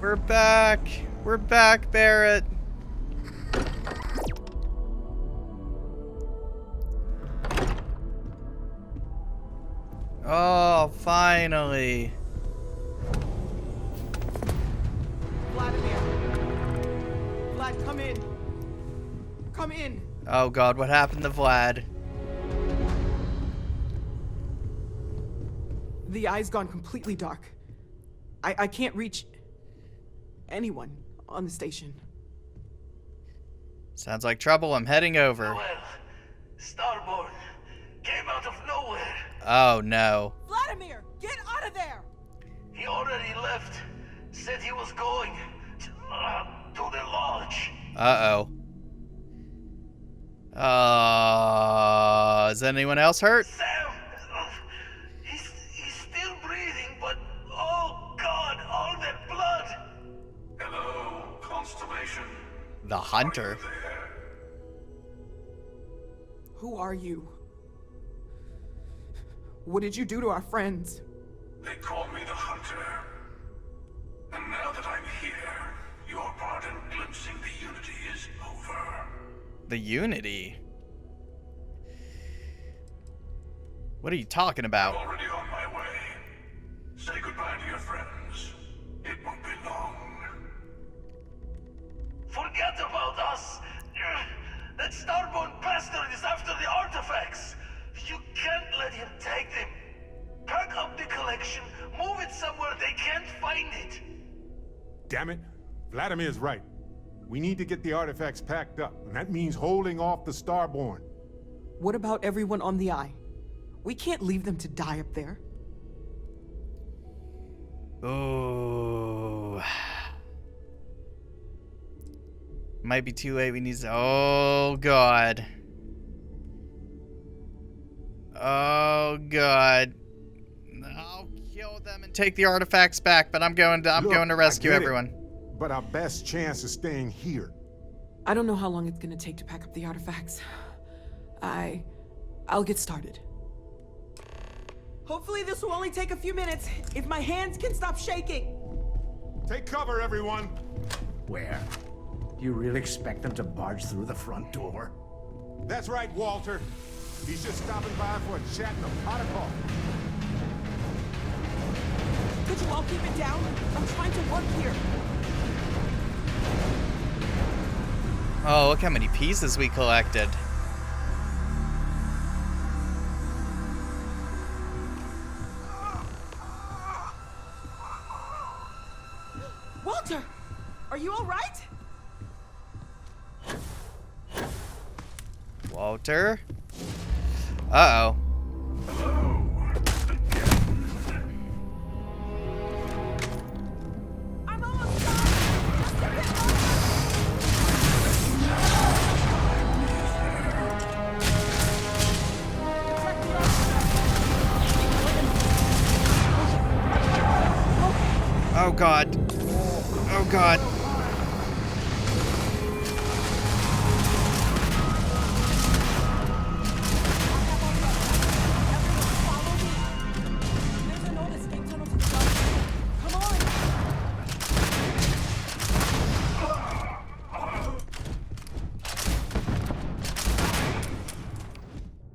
We're back. We're back, Barrett. Oh, finally. Vladimir. Vlad, come in. Come in. Oh god, what happened to Vlad? The eye's gone completely dark. I can't reach anyone on the station. Sounds like trouble. I'm heading over. Well, Starborn came out of nowhere. Oh no. Vladimir, get out of there! He already left. Said he was going to the lodge. Uh-oh. Is anyone else hurt? Sam, he's still breathing, but oh God, all that blood. Hello, Constellation. The hunter. Who are you? What did you do to our friends? They call me the Hunter. And now that I'm here, your part in glimpsing the Unity is over. The Unity? What are you talking about? I'm already on my way. Say goodbye to your friends. It won't be long. Forget about us! That Starborn bastard is after the artifacts! You can't let him take them! Pack up the collection, move it somewhere they can't find it! Damn it. Vladimir's right. We need to get the artifacts packed up, and that means holding off the Starborn. What about everyone on the eye? We can't leave them to die up there. Oh. Might be too late. We need to... Oh, God. Oh, God. I'll kill them and take the artifacts back, but I'm going to rescue everyone. But our best chance is staying here. I don't know how long it's gonna take to pack up the artifacts. I'll get started. Hopefully this will only take a few minutes, if my hands can stop shaking. Take cover, everyone. Where? You really expect them to barge through the front door? That's right, Walter. He's just stopping by for a chat and a pot of coffee. Could you all keep it down? I'm trying to work here. Oh, look how many pieces we collected. Walter, are you all right? Walter? Uh-oh. I'm almost done. Just a bit more. Oh, God. Oh, God. There's an old escape tunnel to the south. Come on.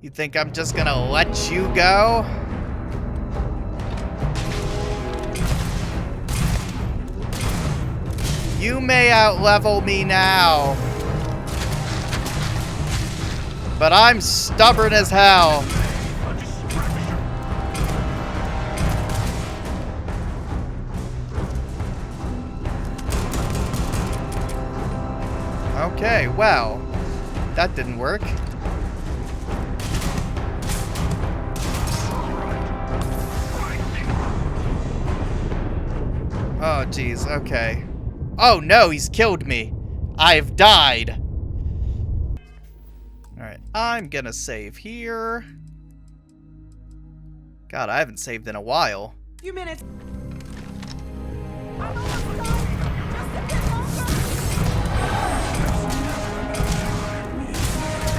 You think I'm just gonna let you go? You may outlevel me now, but I'm stubborn as hell. Okay, well, that didn't work. Oh, geez, okay. Oh no, he's killed me. I've died. Alright, I'm gonna save here. God, I haven't saved in a while. Few minutes. I'm almost done. Just a bit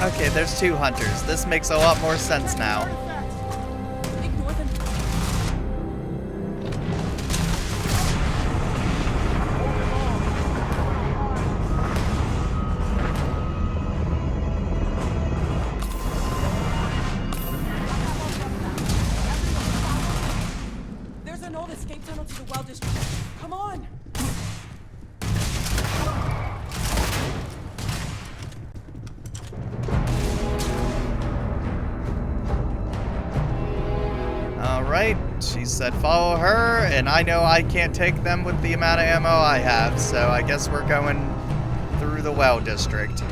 longer. Okay, there's two hunters. This makes a lot more sense now. Ignore them. Come on! Alright, she said follow her, and I know I can't take them with the amount of ammo I have, so I guess we're going through the well district.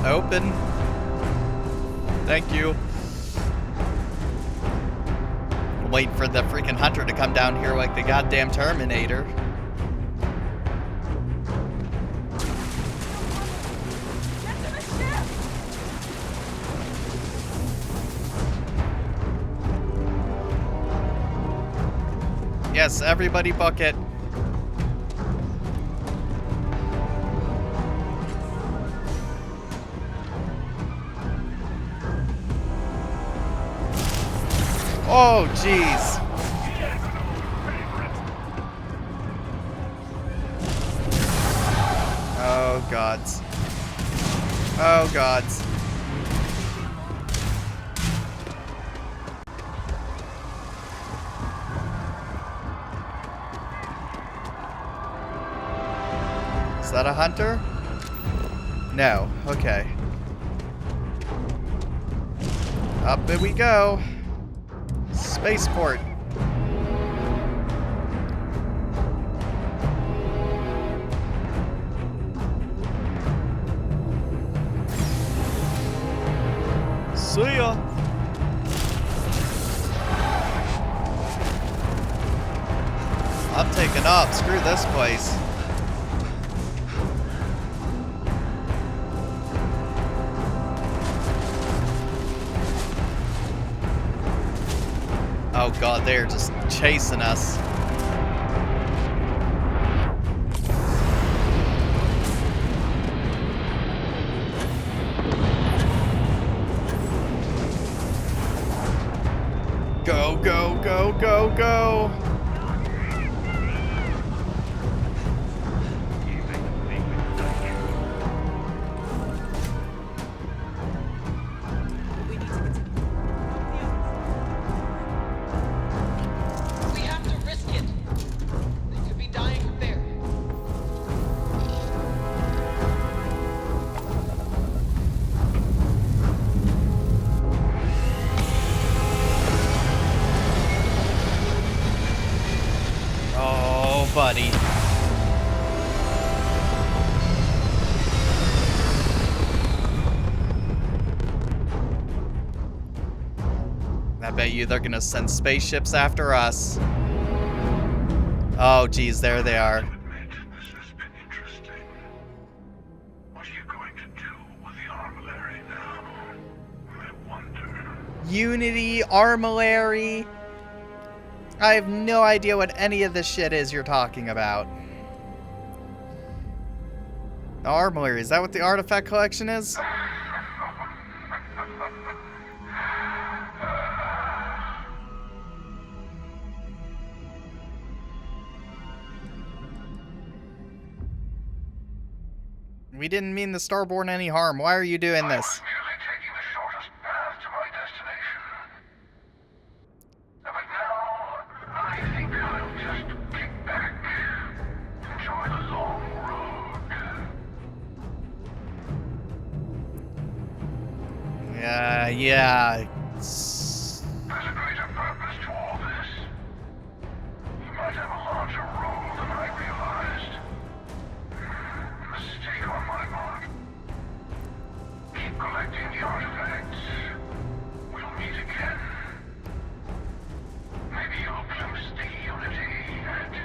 Open. Thank you. Wait for the freaking hunter to come down here like the goddamn Terminator. Yes, everybody bucket. Oh, jeez. Oh, gods. Oh, gods. Is that a hunter? No. Okay. Up we go. Spaceport. See ya. I'm taking off. Screw this place. Oh god, they're just chasing us. Go, go, go, go, go! Buddy. I bet you they're gonna send spaceships after us. Oh, geez, there they are. This has been interesting. What are you going to do with the armillary now? I wonder. Unity, armillary. I have no idea what any of this shit is you're talking about. The armillary, is that what the artifact collection is? We didn't mean the Starborn any harm. Why are you doing this? Yeah. There's a greater purpose to all this. You might have a larger role than I realized. Mistake on my part. Keep collecting the artifacts. We'll meet again. Maybe you'll glimpse the unity and...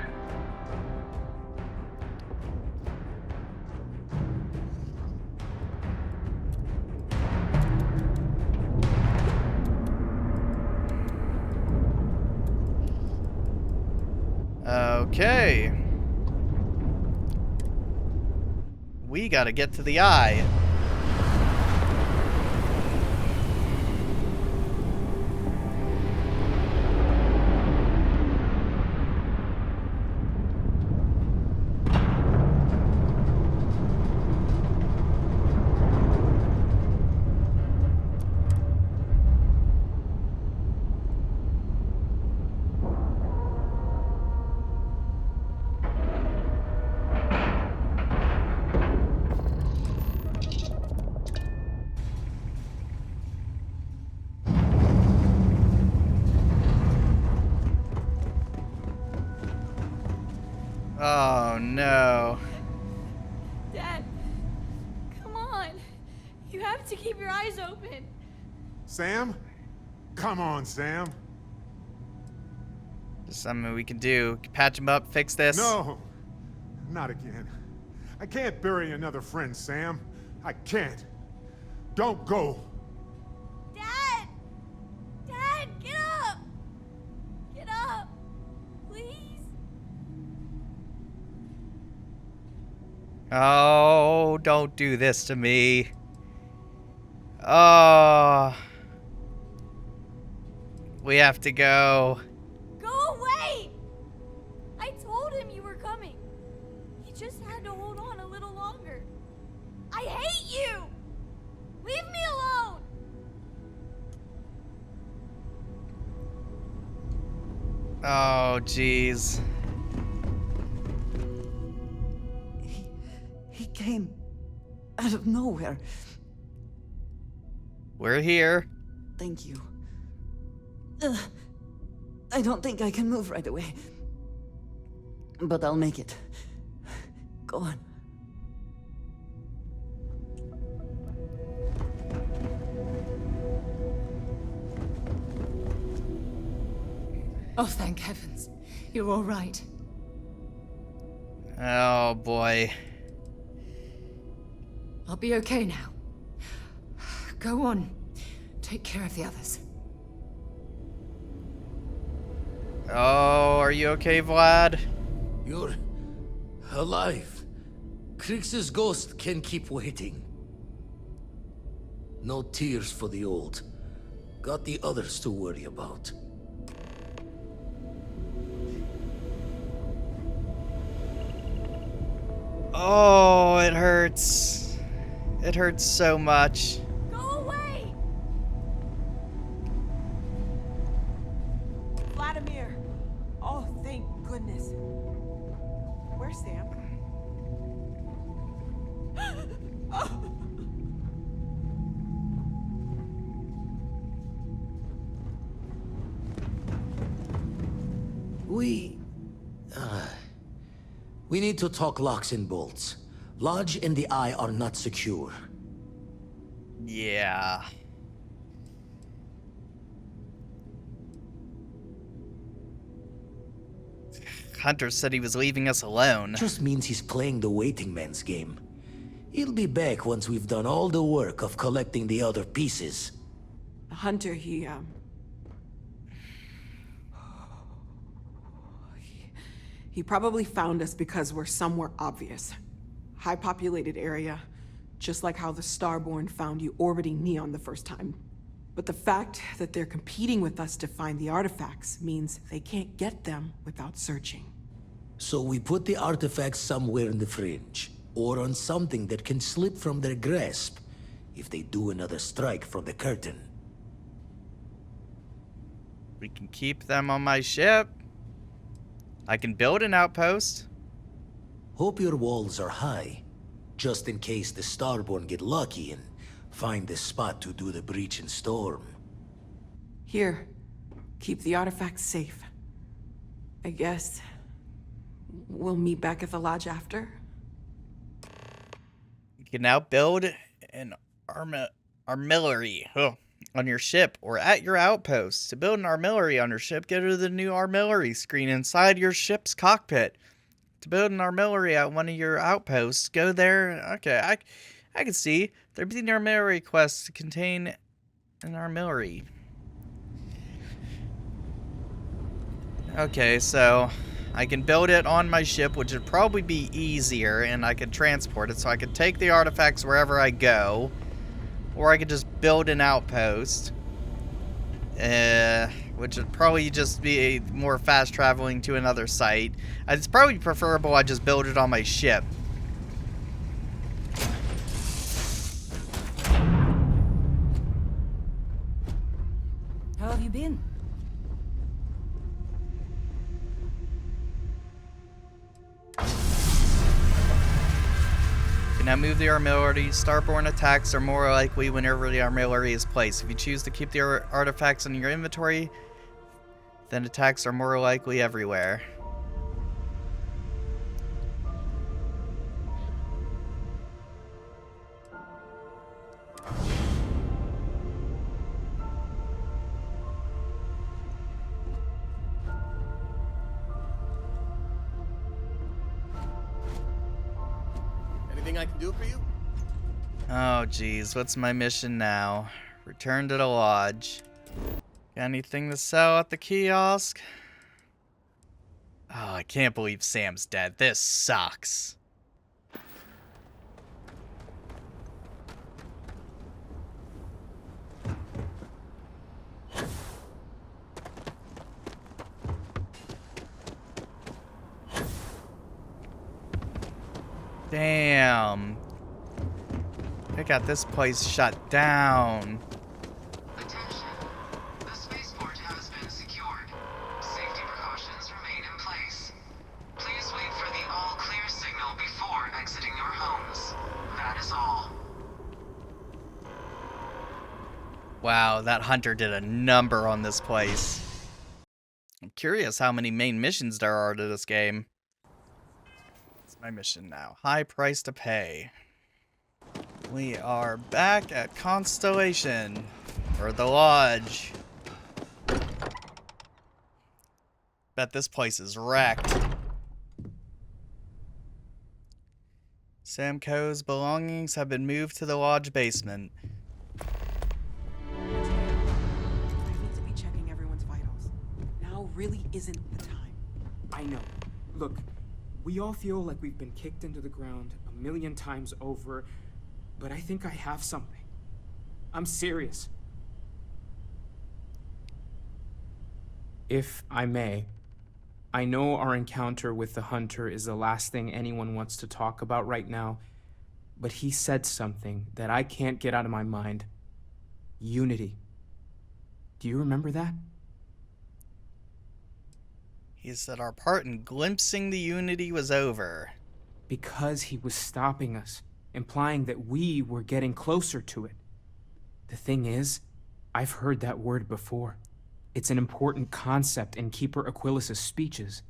Okay. We gotta get to the eye. Oh no. Dad, come on. You have to keep your eyes open. Sam? Come on, Sam. There's something we can do. Patch him up, fix this. No, not again. I can't bury another friend, Sam. I can't. Don't go. Dad! Dad, get up! Get up! Please? Oh, don't do this to me. Oh. We have to go. Go away! I told him you were coming. He just had to hold on a little longer. I hate you! Leave me alone! Oh, jeez. He came out of nowhere. We're here. Thank you. I don't think I can move right away. But I'll make it. Go on. Oh, thank heavens. You're all right. Oh, boy. I'll be okay now. Go on. Take care of the others. Oh, are you okay, Vlad? You're alive. Krix's ghost can keep waiting. No tears for the old. Got the others to worry about. Oh, it hurts. It hurts so much. Go away! Vladimir! Oh, thank goodness. Where's Sam? We need to talk locks and bolts. Lodge and the Eye are not secure. Yeah. Hunter said he was leaving us alone. Just means he's playing the waiting man's game. He'll be back once we've done all the work of collecting the other pieces. Hunter, he probably found us because we're somewhere obvious. High populated area, just like how the Starborn found you orbiting Neon the first time. But the fact that they're competing with us to find the artifacts means they can't get them without searching. So we put the artifacts somewhere in the fringe, or on something that can slip from their grasp if they do another strike from the curtain. We can keep them on my ship. I can build an outpost. Hope your walls are high, just in case the Starborn get lucky and find the spot to do the breach and storm. Here, keep the artifacts safe. I guess we'll meet back at the lodge after. You can now build an armillary on your ship or at your outpost. To build an armillary on your ship, go to the new armillary screen inside your ship's cockpit. To build an armillary at one of your outposts, go there. Okay, I can see. There be an armillary quest to contain an armillary. Okay, so I can build it on my ship, which would probably be easier, and I could transport it, so I could take the artifacts wherever I go. Or I could just build an outpost, which would probably just be more fast traveling to another site. It's probably preferable I just build it on my ship. How have you been? You can now move the armillary. Starborn attacks are more likely whenever the armillary is placed. If you choose to keep the artifacts in your inventory, then attacks are more likely everywhere. Anything I can do for you? Oh, geez. What's my mission now? Return to the lodge. Got anything to sell at the kiosk? Oh, I can't believe Sam's dead. This sucks. Damn. They got this place shut down. Attention. The spaceport has been secured. Safety precautions remain in place. Please wait for the all-clear signal before exiting your homes. That is all. Wow, that hunter did a number on this place. I'm curious how many main missions there are to this game. What's my mission now? High price to pay. We are back at Constellation, or the Lodge. Bet this place is wrecked. Samco's belongings have been moved to the Lodge basement. I need to be checking everyone's vitals. Now really isn't the time. I know. Look, we all feel like we've been kicked into the ground a million times over, but I think I have something. I'm serious. If I may, I know our encounter with the hunter is the last thing anyone wants to talk about right now, but he said something that I can't get out of my mind. Unity. Do you remember that? He said our part in glimpsing the Unity was over. Because he was stopping us, implying that we were getting closer to it. The thing is, I've heard that word before. It's an important concept in Keeper Aquilas's speeches.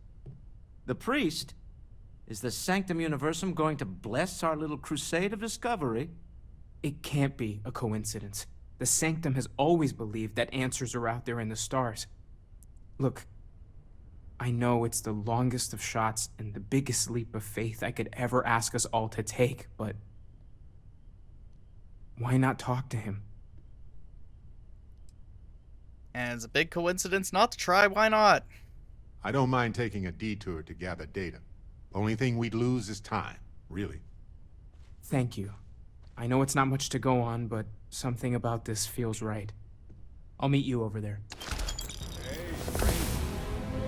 The priest? Is the Sanctum Universum going to bless our little crusade of discovery? It can't be a coincidence. The Sanctum has always believed that answers are out there in the stars. Look, I know it's the longest of shots and the biggest leap of faith I could ever ask us all to take, but why not talk to him? And it's a big coincidence not to try, why not? I don't mind taking a detour to gather data. Only thing we'd lose is time, really. Thank you. I know it's not much to go on, but something about this feels right. I'll meet you over there. Hey,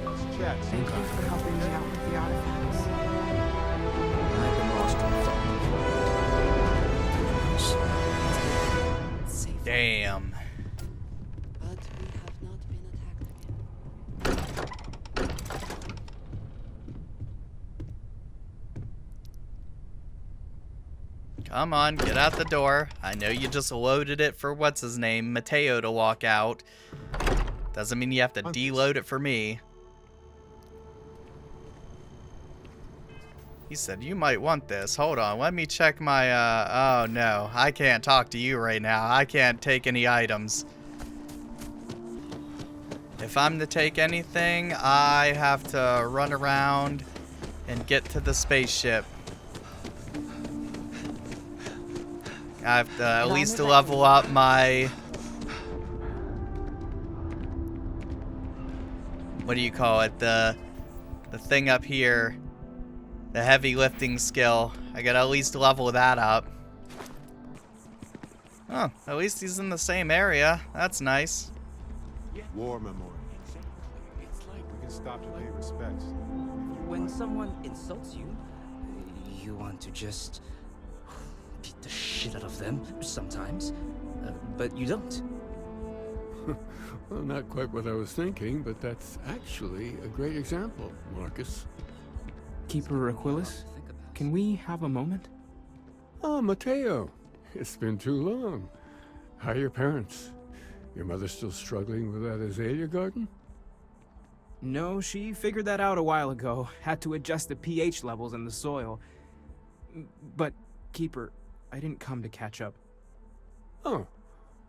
let's chat Thank you sometime. for helping me out with the artifacts. I've been lost in thought. Safe. Damn. But we have not been attacked again. Come on, get out the door. I know you just loaded it for what's-his-name, Mateo, to walk out. Doesn't mean you have to deload it for me. He said you might want this. Hold on, let me check my, oh no. I can't talk to you right now. I can't take any items. If I'm to take anything, I have to run around and get to the spaceship. I have to at least level up my... What do you call it? The thing up here. The heavy lifting skill. I gotta at least level that up. Oh, at least he's in the same area. That's nice. War memorial. We can stop to pay respects. When someone insults you, you want to just beat the shit out of them sometimes, but you don't. Well, not quite what I was thinking, but that's actually a great example, Marcus. Keeper Aquilas, can we have a moment? Oh, Mateo. It's been too long. How are your parents? Your mother still struggling with that azalea garden? No, she figured that out a while ago. Had to adjust the pH levels in the soil. But, Keeper, I didn't come to catch up. Oh,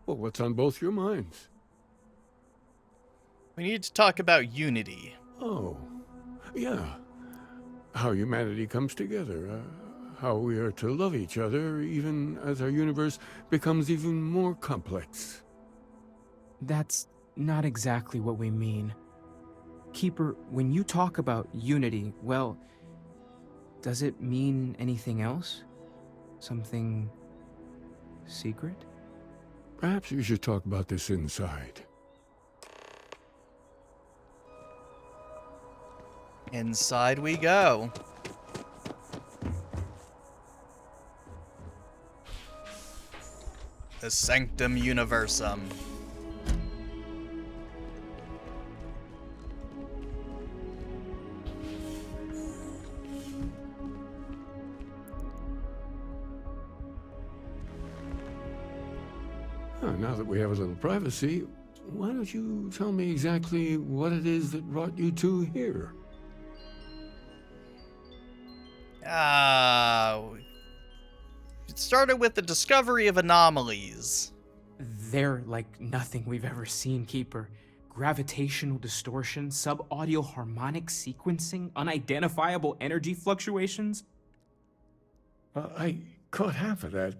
well, what's on both your minds? We need to talk about unity. Oh, yeah. How humanity comes together. how we are to love each other even as our universe becomes even more complex. That's not exactly what we mean. Keeper, when you talk about unity, well, does it mean anything else? Something secret? Perhaps we should talk about this inside. Inside we go. The Sanctum Universum. Now that we have a little privacy, why don't you tell me exactly what it is that brought you two here? It started with the discovery of anomalies. They're like nothing we've ever seen, Keeper. Gravitational distortion, sub-audio harmonic sequencing, unidentifiable energy fluctuations. I caught half of that.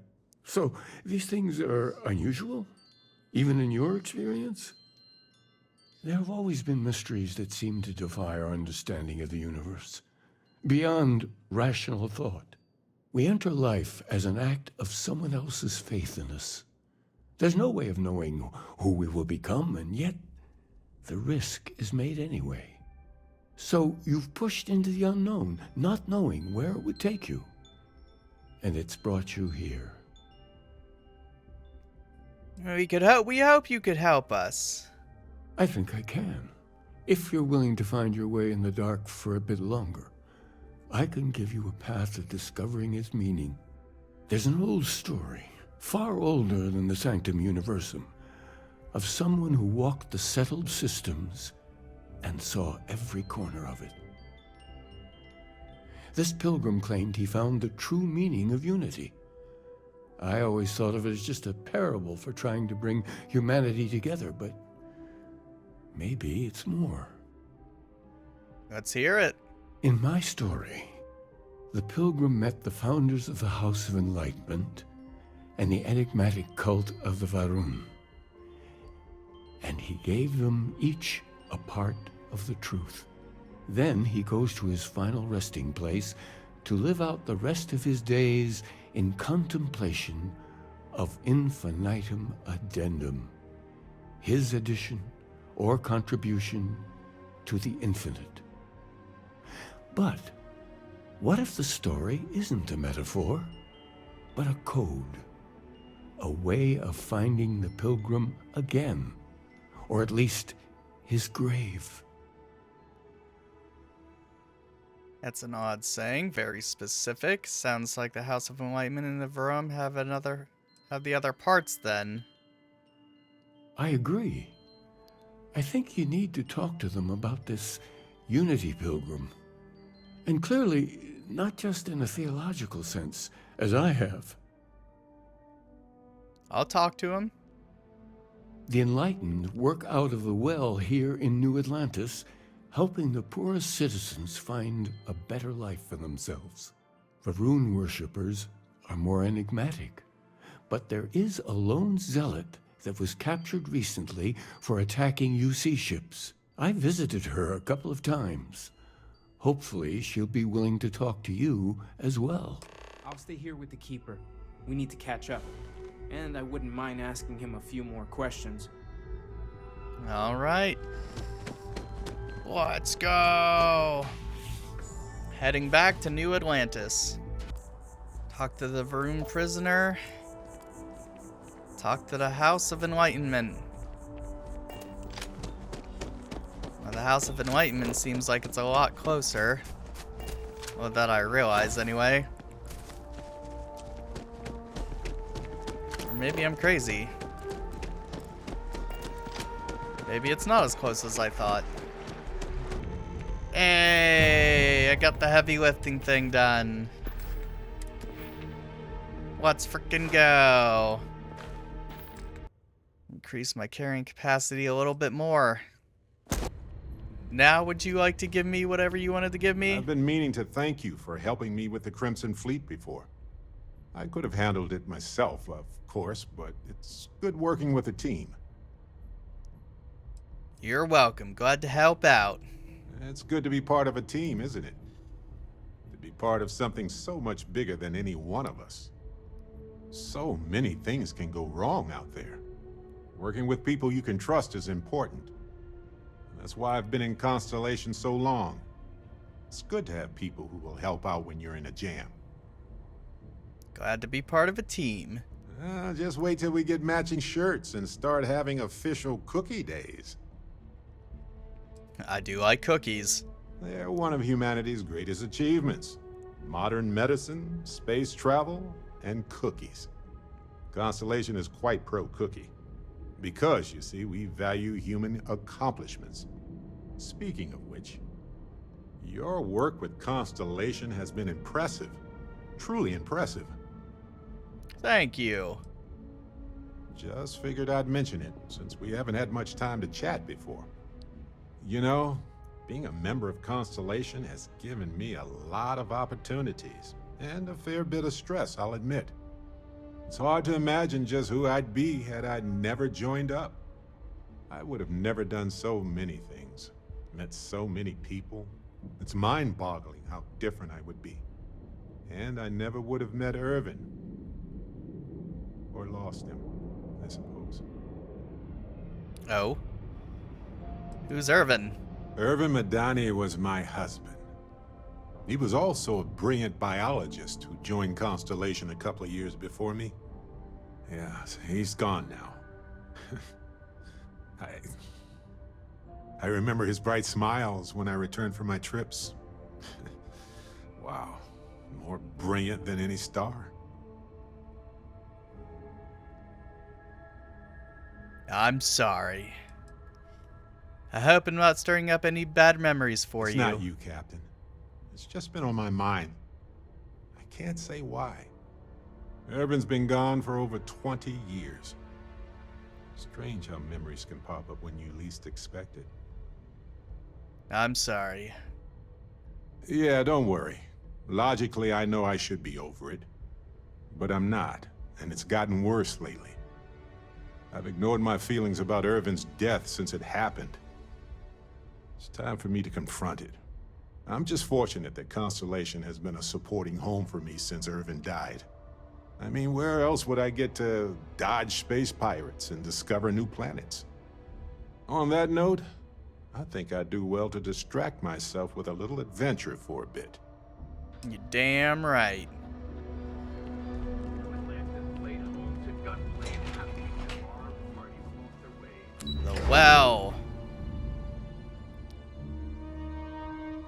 So, these things are unusual? Even in your experience? There have always been mysteries that seem to defy our understanding of the universe. Beyond rational thought. We enter life as an act of someone else's faith in us. There's no way of knowing who we will become, and yet the risk is made anyway. So you've pushed into the unknown, not knowing where it would take you. And it's brought you here. We hope you could help us. I think I can. If you're willing to find your way in the dark for a bit longer, I can give you a path of discovering its meaning. There's an old story, far older than the Sanctum Universum, of someone who walked the settled systems and saw every corner of it. This pilgrim claimed he found the true meaning of unity. I always thought of it as just a parable for trying to bring humanity together, but maybe it's more. Let's hear it. In my story, the pilgrim met the founders of the House of Enlightenment and the enigmatic cult of the Varun, and he gave them each a part of the truth. Then he goes to his final resting place to live out the rest of his days in contemplation of infinitum addendum, his addition or contribution to the infinite. But what if the story isn't a metaphor, but a code? A way of finding the pilgrim again, or at least his grave. That's an odd saying, very specific. Sounds like the House of Enlightenment and the Varun have the other parts then. I agree. I think you need to talk to them about this unity pilgrim. And clearly, not just in a theological sense, as I have. I'll talk to him. The enlightened work out of the well here in New Atlantis, helping the poorest citizens find a better life for themselves. Varun worshippers are more enigmatic, but there is a lone zealot that was captured recently for attacking UC ships. I visited her a couple of times. Hopefully, she'll be willing to talk to you as well. I'll stay here with the Keeper. We need to catch up. And I wouldn't mind asking him a few more questions. All right. Let's go. Heading back to New Atlantis. Talk to the Varun prisoner. Talk to the House of Enlightenment. Well, the House of Enlightenment seems like it's a lot closer. Well, that I realize anyway. Or maybe I'm crazy. Maybe it's not as close as I thought. Hey, I got the heavy lifting thing done. Let's freaking go. Increase my carrying capacity a little bit more. Now would you like to give me whatever you wanted to give me? I've been meaning to thank you for helping me with the Crimson Fleet before. I could have handled it myself, of course, but it's good working with a team. You're welcome. Glad to help out. It's good to be part of a team, isn't it? To be part of something so much bigger than any one of us. So many things can go wrong out there. Working with people you can trust is important. That's why I've been in Constellation so long. It's good to have people who will help out when you're in a jam. Glad to be part of a team. Just wait till we get matching shirts and start having official cookie days. I do like cookies. They're one of humanity's greatest achievements. Modern medicine, space travel, and cookies. Constellation is quite pro-cookie. Because, you see, we value human accomplishments. Speaking of which, your work with Constellation has been impressive. Truly impressive. Thank you. Just figured I'd mention it, since we haven't had much time to chat before. You know, being a member of Constellation has given me a lot of opportunities, and a fair bit of stress, I'll admit. It's hard to imagine just who I'd be had I never joined up. I would have never done so many things, met so many people. It's mind-boggling how different I would be. And I never would have met Irvin. Or lost him, I suppose. Oh? Who's Irvin? Irvin Madani was my husband. He was also a brilliant biologist who joined Constellation a couple of years before me. Yeah, he's gone now. I remember his bright smiles when I returned from my trips. Wow, more brilliant than any star. I'm sorry. I hope I'm not stirring up any bad memories for It's you. not you, Captain. It's just been on my mind. I can't say why. Irvin's been gone for over 20 years. Strange how memories can pop up when you least expect it. I'm sorry. Yeah, don't worry. Logically, I know I should be over it. But I'm not, and it's gotten worse lately. I've ignored my feelings about Irvin's death since it happened. It's time for me to confront it. I'm just fortunate that Constellation has been a supporting home for me since Irvin died. I mean, where else would I get to dodge space pirates and discover new planets? On that note, I think I'd do well to distract myself with a little adventure for a bit. You're damn right. The well.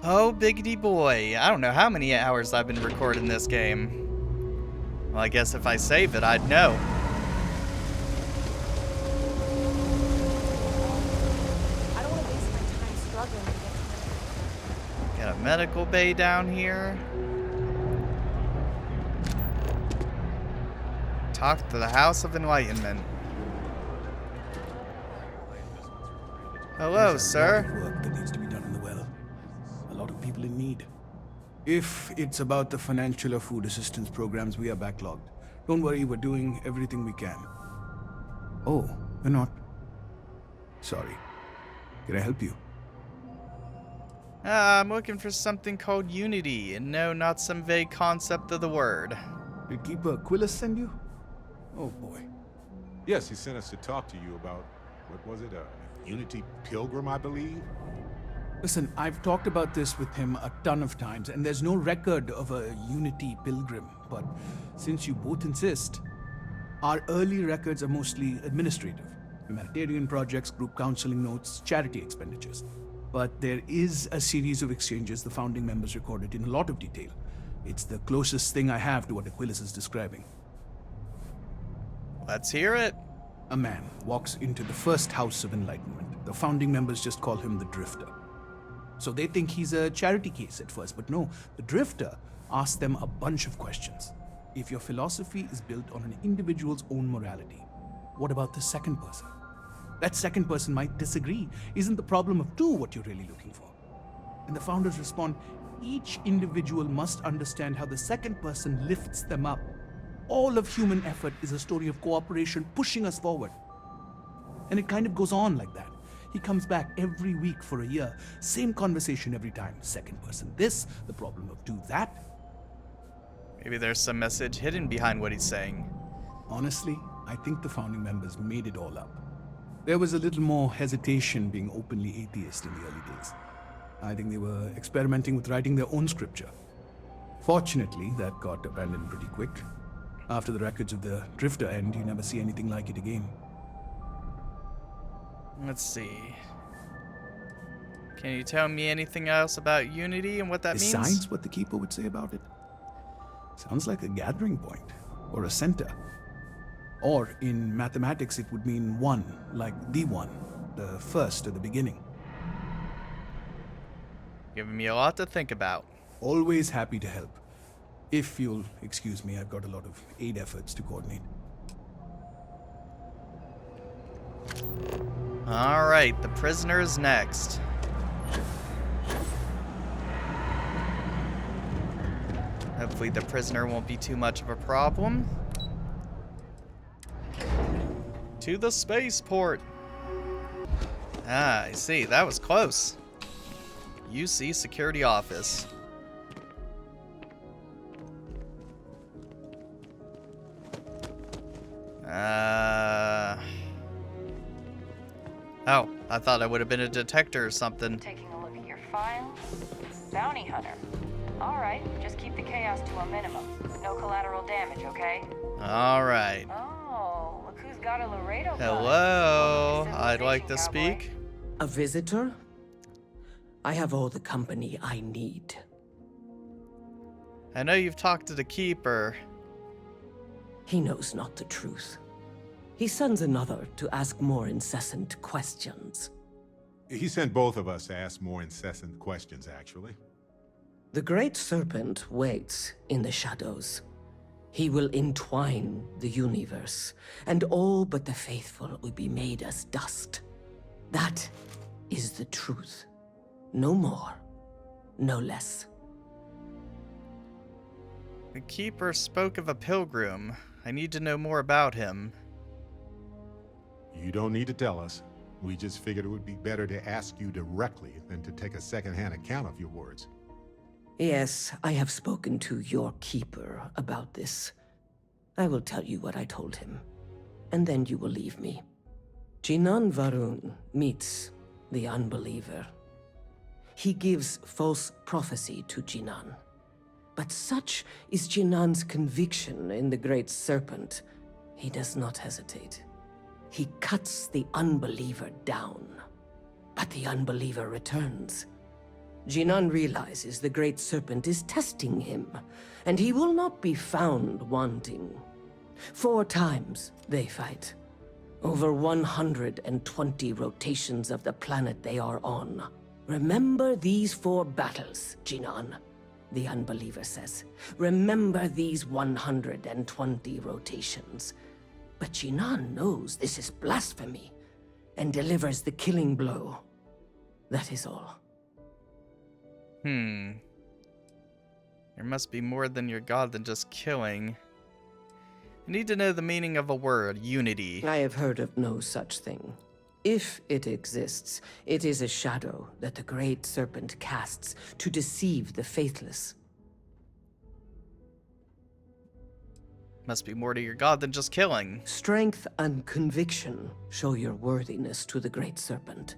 Oh, biggity boy. I don't know how many hours I've been recording this game. Well, I guess if I save it, I'd know. I don't want to waste my time struggling to get to Got a medical bay down here. Talk to the House of Enlightenment. Hello, sir. There's a lot of work that needs to be done in the well. A lot of people in need. If it's about the financial or food assistance programs, we are backlogged. Don't worry, we're doing everything we can. Oh, we're not. Sorry. Can I help you? I'm looking for something called Unity, and no, not some vague concept of the word. Did Keeper Aquilus send you? Oh boy. Yes, he sent us to talk to you about, what was it, a Unity Pilgrim, I believe? Listen, I've talked about this with him a ton of times, and there's no record of a Unity Pilgrim. But since you both insist, our early records are mostly administrative. Humanitarian projects, group counseling notes, charity expenditures. But there is a series of exchanges the founding members recorded in a lot of detail. It's the closest thing I have to what Aquilus is describing. Let's hear it. A man walks into the first House of Enlightenment. The founding members just call him the Drifter. So they think he's a charity case at first, but no, the Drifter asks them a bunch of questions. If your philosophy is built on an individual's own morality, what about the second person? That second person might disagree. Isn't the problem of two what you're really looking for? And the founders respond, each individual must understand how the second person lifts them up. All of human effort is a story of cooperation pushing us forward. And it kind of goes on like that. He comes back every week for a year. Same conversation every time. Second person this, the problem of two that. Maybe there's some message hidden behind what he's saying. Honestly, I think the founding members made it all up. There was a little more hesitation being openly atheist in the early days. I think they were experimenting with writing their own scripture. Fortunately, that got abandoned pretty quick. After the records of the Drifter end, you never see anything like it again. Let's see. Can you tell me anything else about Unity and what that means? Besides what the Keeper would say about it? Sounds like a gathering point, or a center. Or, in mathematics, it would mean one, like the one, the first or the beginning. Giving me a lot to think about. Always happy to help. If you'll excuse me, I've got a lot of aid efforts to coordinate. Alright, the prisoner is next. Hopefully the prisoner won't be too much of a problem. To the spaceport. Ah, I see. That was close. UC Security Office. Oh, I thought I would have been a detector or something. Taking a look at your files. Bounty hunter. Alright, just keep the chaos to a minimum. No collateral damage, okay? Alright. Oh, look who's got a Laredo gun. Hello, I'd like to speak. A visitor? I have all the company I need. I know you've talked to the Keeper. He knows not the truth. He sends another to ask more incessant questions. He sent both of us to ask more incessant questions, actually. The Great Serpent waits in the shadows. He will entwine the universe, and all but the faithful will be made as dust. That is the truth. No more, no less. The Keeper spoke of a pilgrim. I need to know more about him. You don't need to tell us. We just figured it would be better to ask you directly than to take a second-hand account of your words. Yes, I have spoken to your Keeper about this. I will tell you what I told him, and then you will leave me. Jinan Varun meets the unbeliever. He gives false prophecy to Jinan. But such is Jinan's conviction in the Great Serpent, he does not hesitate. He cuts the unbeliever down, but the unbeliever returns. Jinan realizes the Great Serpent is testing him, and he will not be found wanting. 4 times they fight. Over 120 rotations of the planet they are on. Remember these 4 battles, Jinan, the unbeliever says. Remember these 120 rotations. But Jinan knows this is blasphemy, and delivers the killing blow. That is all. There must be more than your god than just killing. I need to know the meaning of a word, unity. I have heard of no such thing. If it exists, it is a shadow that the Great Serpent casts to deceive the faithless. Must be more to your god than just killing. Strength and conviction show your worthiness to the Great Serpent.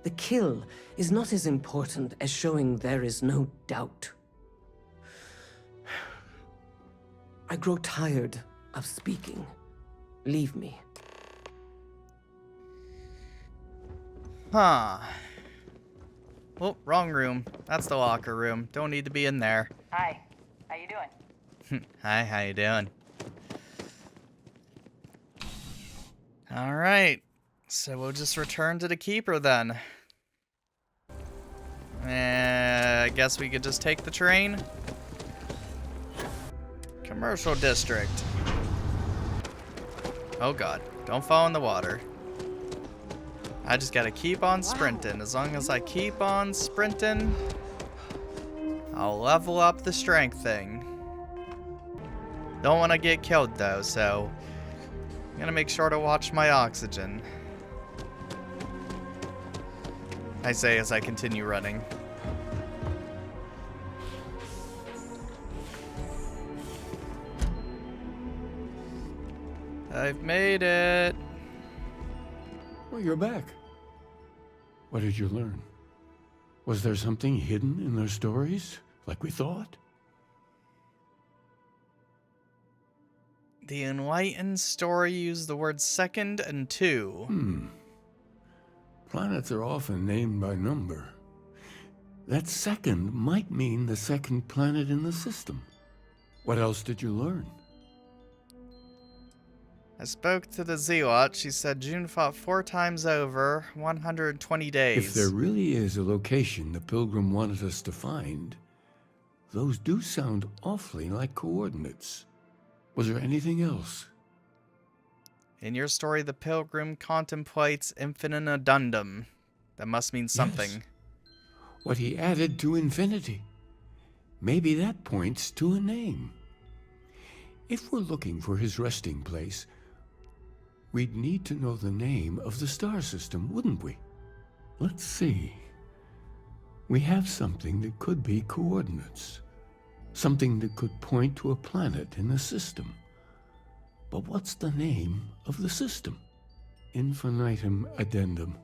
The kill is not as important as showing there is no doubt. I grow tired of speaking. Leave me. Huh. Well, wrong room. That's the locker room. Don't need to be in there. Hi, how you doing? Hi, how you doing? Alright. So we'll just return to the Keeper then. I guess we could just take the train. Commercial district. Oh god, don't fall in the water. I just gotta keep on sprinting. As long as I keep on sprinting, I'll level up the strength thing. Don't want to get killed though, so I'm gonna make sure to watch my oxygen. I say as I continue running. I've made it. Well, you're back. What did you learn? Was there something hidden in their stories, like we thought? The enlightened story used the words second and two. Planets are often named by number. That second might mean the second planet in the system. What else did you learn? I spoke to the Zealot. She said June fought 4 times over, 120 days. If there really is a location the Pilgrim wanted us to find, those do sound awfully like coordinates. Was there anything else? In your story, the Pilgrim contemplates infinite addendum. That must mean something. Yes. What he added to infinity. Maybe that points to a name. If we're looking for his resting place, we'd need to know the name of the star system, wouldn't we? Let's see. We have something that could be coordinates. Something that could point to a planet in the system. But what's the name of the system? Infinitum addendum.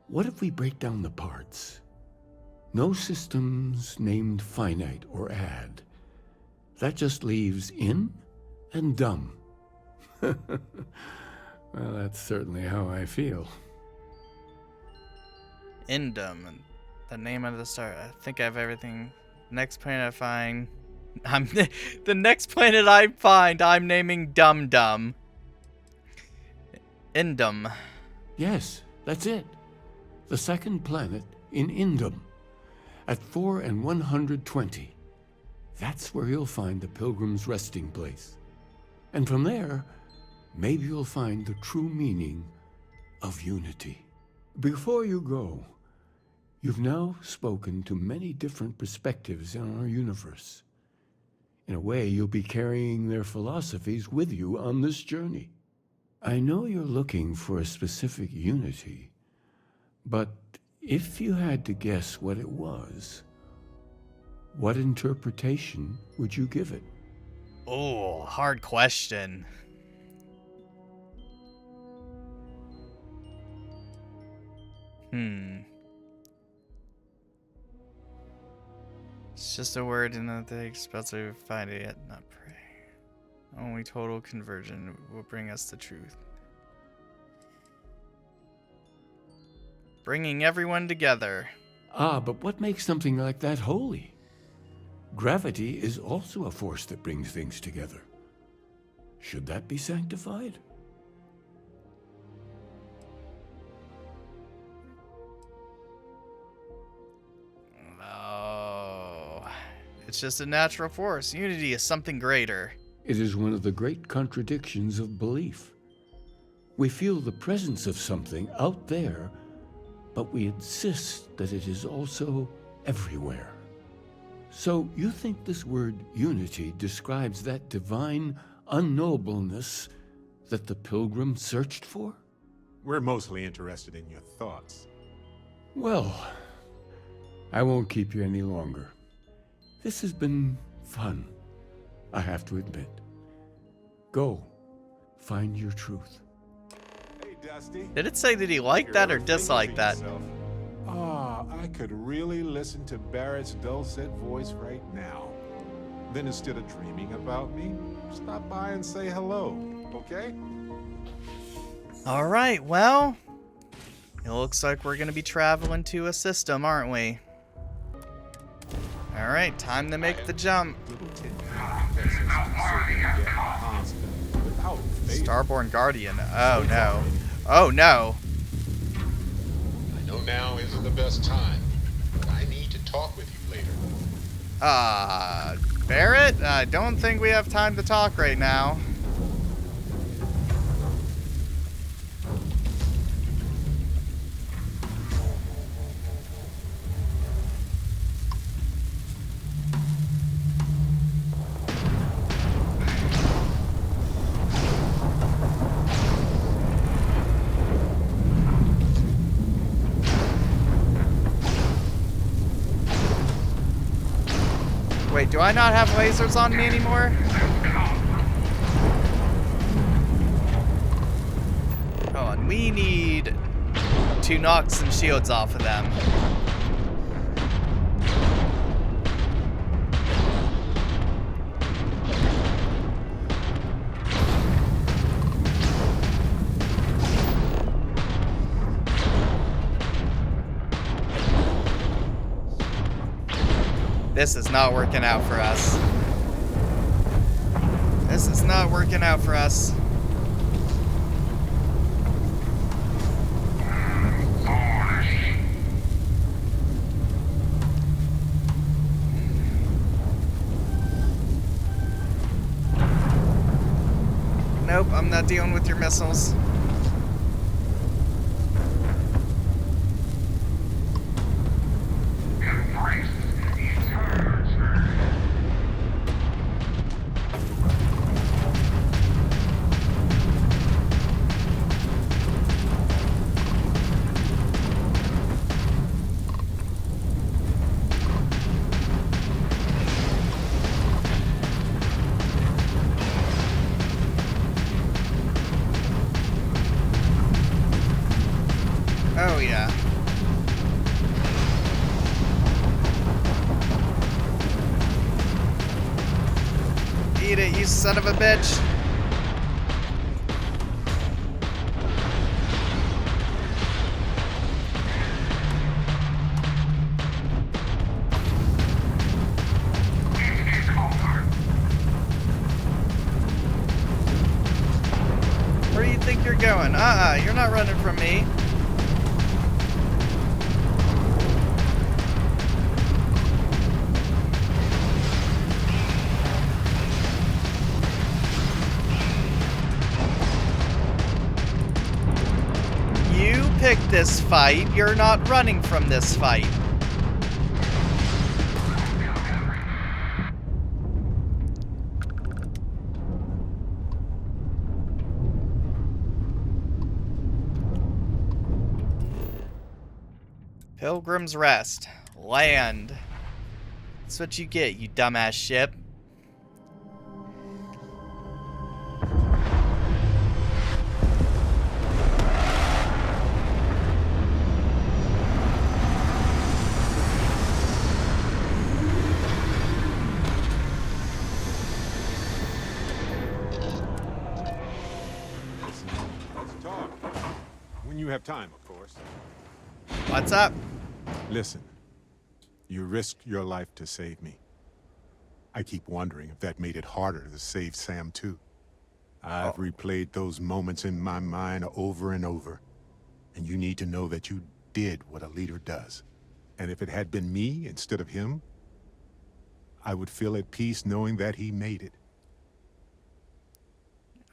What if we break down the parts? No systems named finite or add. That just leaves in and dumb. Well, that's certainly how I feel. Indum, the name of the star. I think I have everything. Next planet I find, the next planet I find, I'm naming Dum Dum. Indum. Yes, that's it. The second planet in Indum, at 4 and 120. That's where you'll find the Pilgrim's resting place. And from there, maybe you'll find the true meaning of unity. Before you go, you've now spoken to many different perspectives in our universe. In a way, you'll be carrying their philosophies with you on this journey. I know you're looking for a specific unity, but if you had to guess what it was, what interpretation would you give it? Oh, hard question. It's just a word and nothing spells to find it yet not pray. Only total conversion will bring us the truth. Bringing everyone together. Ah, but what makes something like that holy? Gravity is also a force that brings things together. Should that be sanctified? Oh, it's just a natural force. Unity is something greater. It is one of the great contradictions of belief. We feel the presence of something out there, but we insist that it is also everywhere. So you think this word unity describes that divine unknowableness that the Pilgrim searched for? We're mostly interested in your thoughts. Well, I won't keep you any longer. This has been fun, I have to admit. Go, find your truth. Hey, Dusty. Did it say that he liked that or disliked that? I could really listen to Barrett's dulcet voice right now. Then instead of dreaming about me, stop by and say hello, okay? Alright, well, it looks like we're going to be traveling to a system, aren't we? Alright, time to make the jump. Starborn Guardian. Oh no. Oh no. I know now isn't the best time, but I need to talk with you later. Barrett? I don't think we have time to talk right now. Do I not have lasers on me anymore? Oh, and we need to knock some shields off of them. This is not working out for us. This is not working out for us. Nope, I'm not dealing with your missiles. Oh, yeah. Eat it, you son of a bitch. Where do you think you're going? You're not running from me. You picked this fight. You're not running from this fight. Pilgrim's Rest. Land. That's what you get, you dumbass ship. Let's talk. When you have time, of course. What's up? Listen, you risked your life to save me. I keep wondering if that made it harder to save Sam too. I've replayed those moments in my mind over and over. And you need to know that you did what a leader does. And if it had been me instead of him, I would feel at peace knowing that he made it.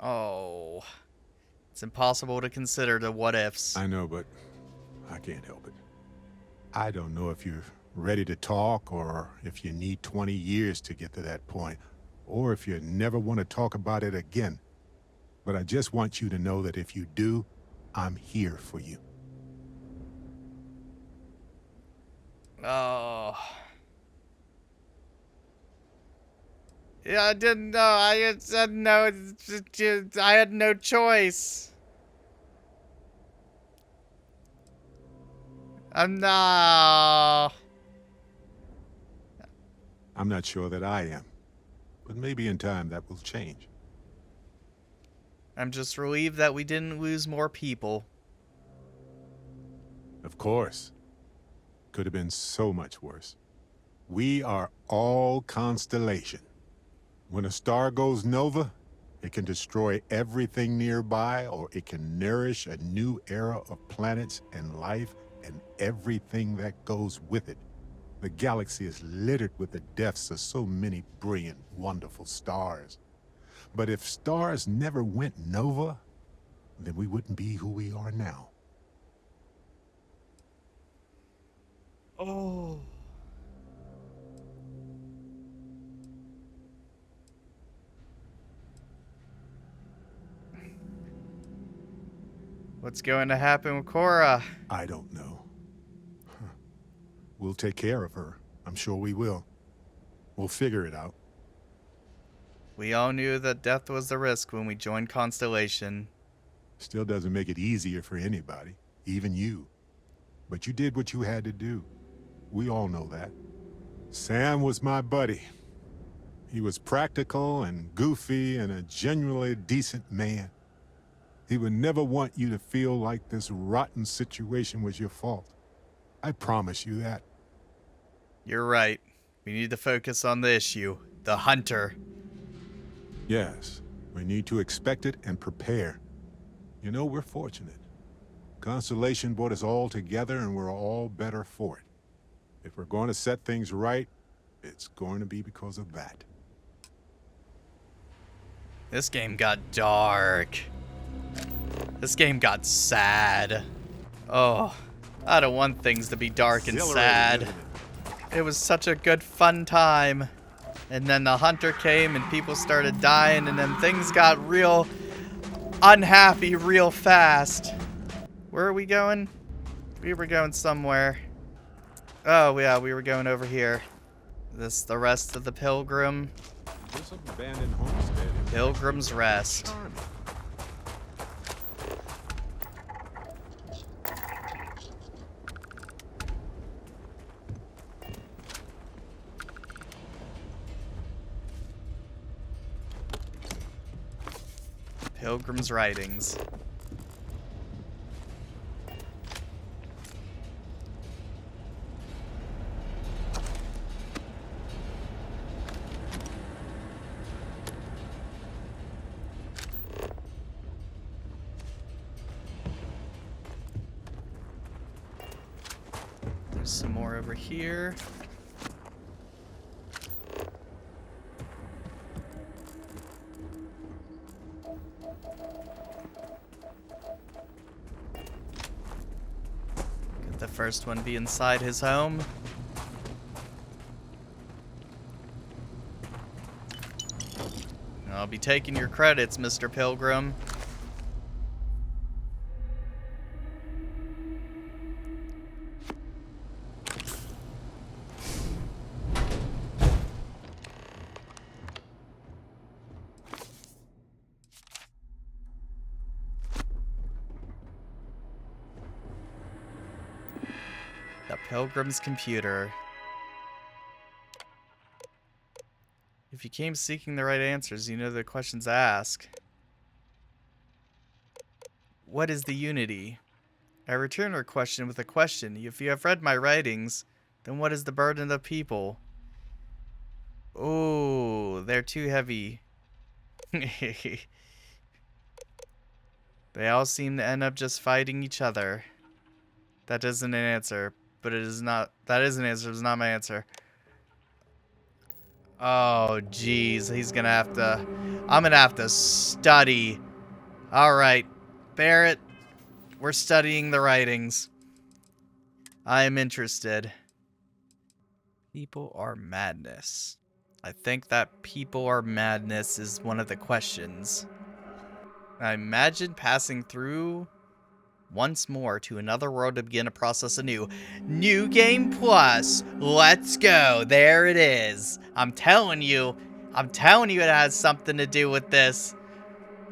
Oh. It's impossible to consider the what ifs. I know, but I can't help it. I don't know if you're ready to talk or if you need 20 years to get to that point, or if you never want to talk about it again. But I just want you to know that if you do, I'm here for you. Oh. Yeah, I didn't know. I said no. I had no choice. No. I'm not sure that I am, but maybe in time that will change. I'm just relieved that we didn't lose more people. Of course. Could have been so much worse. We are all Constellation. When a star goes nova, it can destroy everything nearby, or it can nourish a new era of planets and life and everything that goes with it. The galaxy is littered with the deaths of so many brilliant, wonderful stars. But if stars never went nova, then we wouldn't be who we are now. Oh. What's going to happen with Cora? I don't know. We'll take care of her. I'm sure we will. We'll figure it out. We all knew that death was the risk when we joined Constellation. Still doesn't make it easier for anybody, even you. But you did what you had to do. We all know that. Sam was my buddy. He was practical and goofy and a genuinely decent man. He would never want you to feel like this rotten situation was your fault. I promise you that. You're right. We need to focus on the issue. The hunter. Yes, we need to expect it and prepare. You know, we're fortunate. Constellation brought us all together and we're all better for it. If we're going to set things right, it's going to be because of that. This game got dark. This game got sad. Oh, I don't want things to be dark and sad. It was such a good fun time. And then the hunter came and people started dying and then things got real unhappy real fast. Where are we going? We were going somewhere. Oh yeah, we were going over here. This the rest of the Pilgrim. This abandoned homestead. Pilgrim's Rest. Pilgrim's Writings. There's some more over here. Could the first one be inside his home? I'll be taking your credits, Mr. Pilgrim. The Pilgrim's computer. If you came seeking the right answers, you know the questions to ask. What is the unity? I return your question with a question. If you have read my writings, then what is the burden of the people? Oh, they're too heavy. They all seem to end up just fighting each other. That isn't an answer, but it is not. That is an answer, it's not my answer. Oh, jeez, he's gonna have to. I'm gonna have to study. Alright, Barrett, we're studying the writings. I am interested. People are madness. I think that people are madness is one of the questions. I imagine passing through once more to another world to begin a process anew. New Game Plus. Let's go. There it is. I'm telling you it has something to do with this.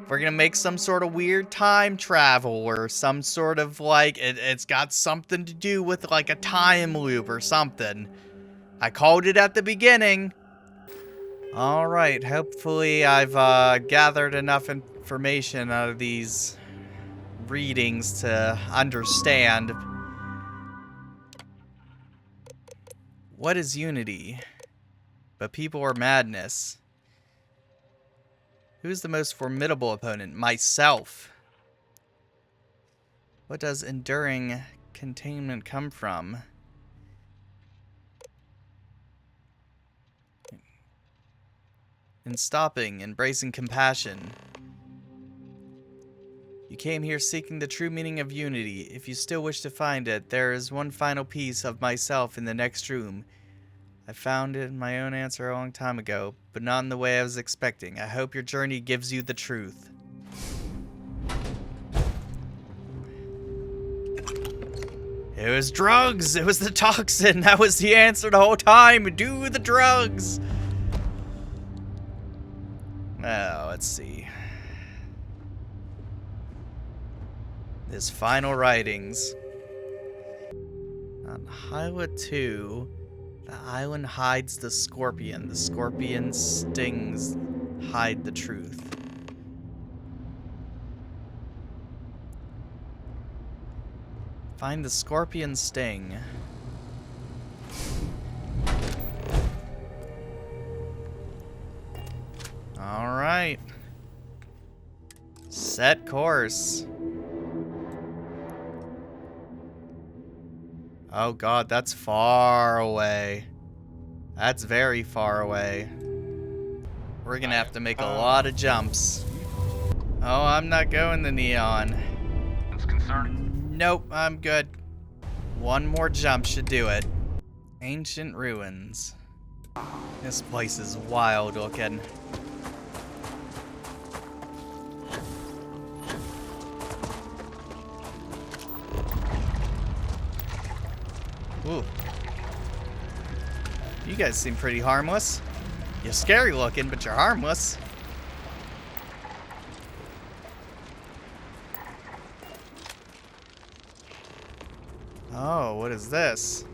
We're gonna make some sort of weird time travel or some sort of like, it's got something to do with like a time loop or something. I called it at the beginning. Alright, hopefully I've gathered enough information out of these readings to understand. What is unity? But people are madness. Who's the most formidable opponent? Myself. What does enduring containment come from? In stopping, embracing compassion. You came here seeking the true meaning of unity. If you still wish to find it, there is one final piece of myself in the next room. I found it in my own answer a long time ago, but not in the way I was expecting. I hope your journey gives you the truth. It was drugs! It was the toxin! That was the answer the whole time! Do the drugs! let's see. His final writings. On Hyla 2, the island hides the scorpion. The scorpion stings hide the truth. Find the scorpion sting. Alright. Set course. Oh god, that's far away. That's very far away. We're gonna have to make a lot of jumps. Oh, I'm not going the neon. Nope, I'm good. One more jump should do it. Ancient ruins. This place is wild looking. Ooh. You guys seem pretty harmless. You're scary looking, but you're harmless. Oh, what is this?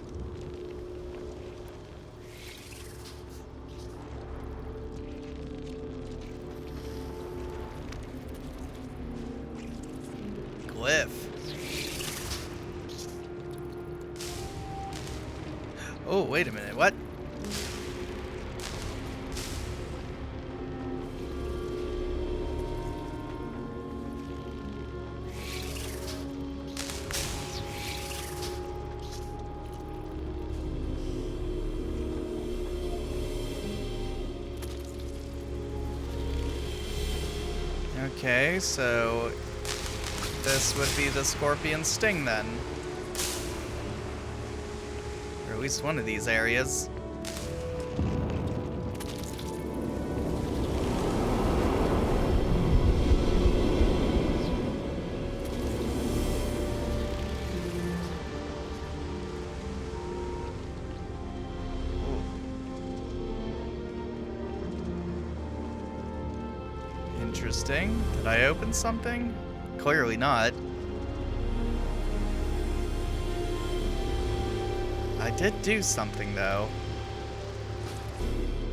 Glyph. Oh, wait a minute, what? Okay, so this would be the scorpion sting then. Or at least one of these areas. Interesting. Did I open something? Clearly not. I did do something, though.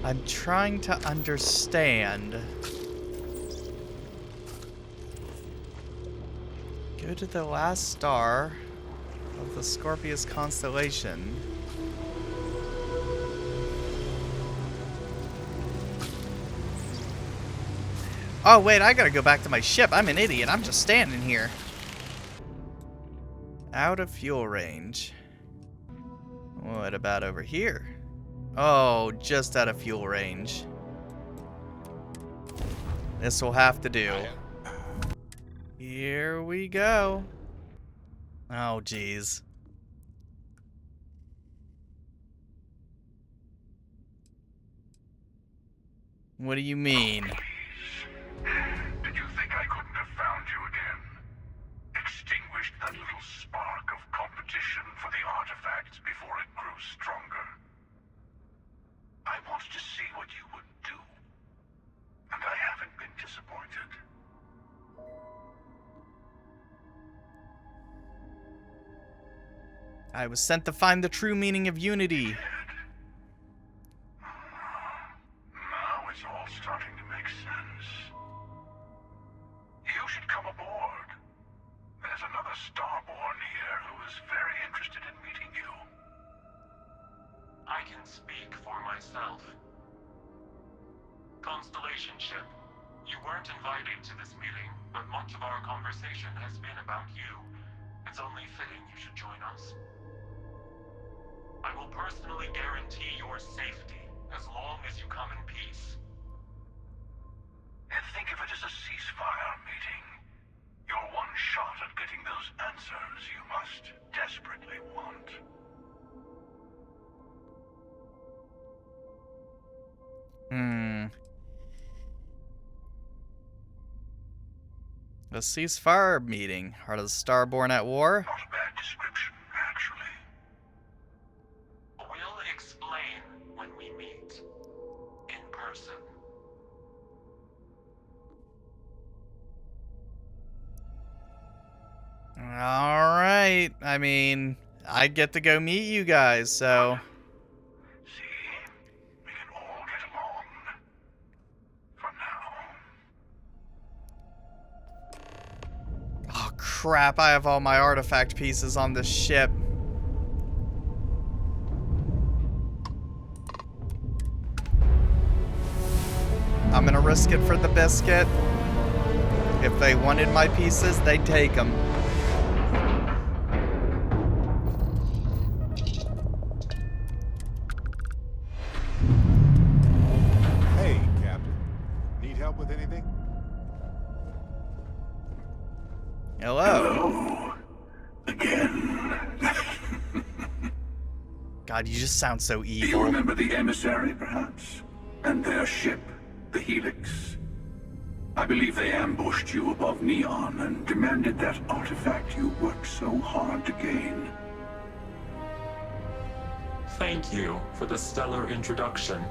I'm trying to understand. Go to the last star of the Scorpius constellation. Oh, wait, I gotta go back to my ship. I'm an idiot. I'm just standing here. Out of fuel range. What about over here? Oh, just out of fuel range. This will have to do. Here we go. Oh, geez. What do you mean? Did you think I couldn't have found you again? Extinguished that little spark of competition for the artifacts before it grew stronger. I wanted to see what you would do, and I haven't been disappointed. I was sent to find the true meaning of unity. Now it's all starting to make sense. You should come aboard. There's another Starborn here who is very interested in meeting you. I can speak for myself. Constellation ship, you weren't invited to this meeting, but much of our conversation has been about you. It's only fitting you should join us. I will personally guarantee your safety as long as you come in peace. And think of it as a ceasefire meeting. Your one shot at getting those answers you must desperately want. A ceasefire meeting. Are the Starborn at war? Not a bad description, actually. We'll explain when we meet in person. Alright. I mean, I get to go meet you guys, so... Oh crap, I have all my artifact pieces on this ship. I'm gonna risk it for the biscuit. If they wanted my pieces, they'd take them. Hey, Captain. Need help with anything? Hello. Again. God, you just sound so evil. Do you remember the emissary, perhaps? And their ship, the Helix? I believe they ambushed you above Neon and demanded that artifact you worked so hard to gain. Thank you for the stellar introduction.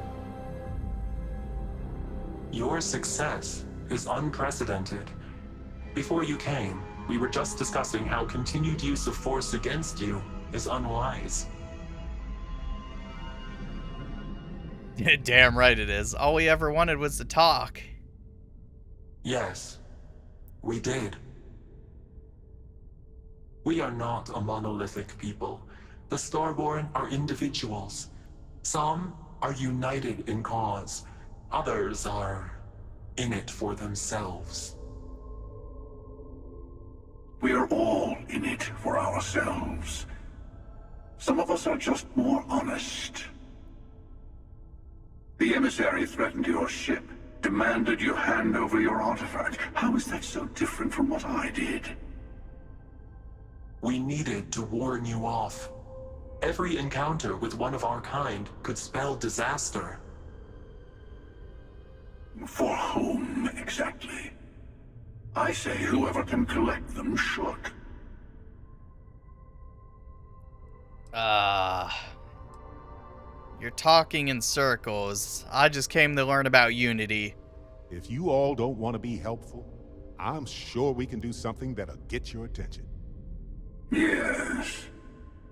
Your success is unprecedented. Before you came, we were just discussing how continued use of force against you is unwise. Damn right it is. All we ever wanted was to talk. Yes, we did. We are not a monolithic people. The Starborn are individuals. Some are united in cause. Others are in it for themselves. We are all in it for ourselves. Some of us are just more honest. The emissary threatened your ship, demanded you hand over your artifact. How is that so different from what I did? We needed to warn you off. Every encounter with one of our kind could spell disaster. For whom, exactly? I say whoever can collect them should. You're talking in circles. I just came to learn about Unity. If you all don't want to be helpful, I'm sure we can do something that'll get your attention. Yes.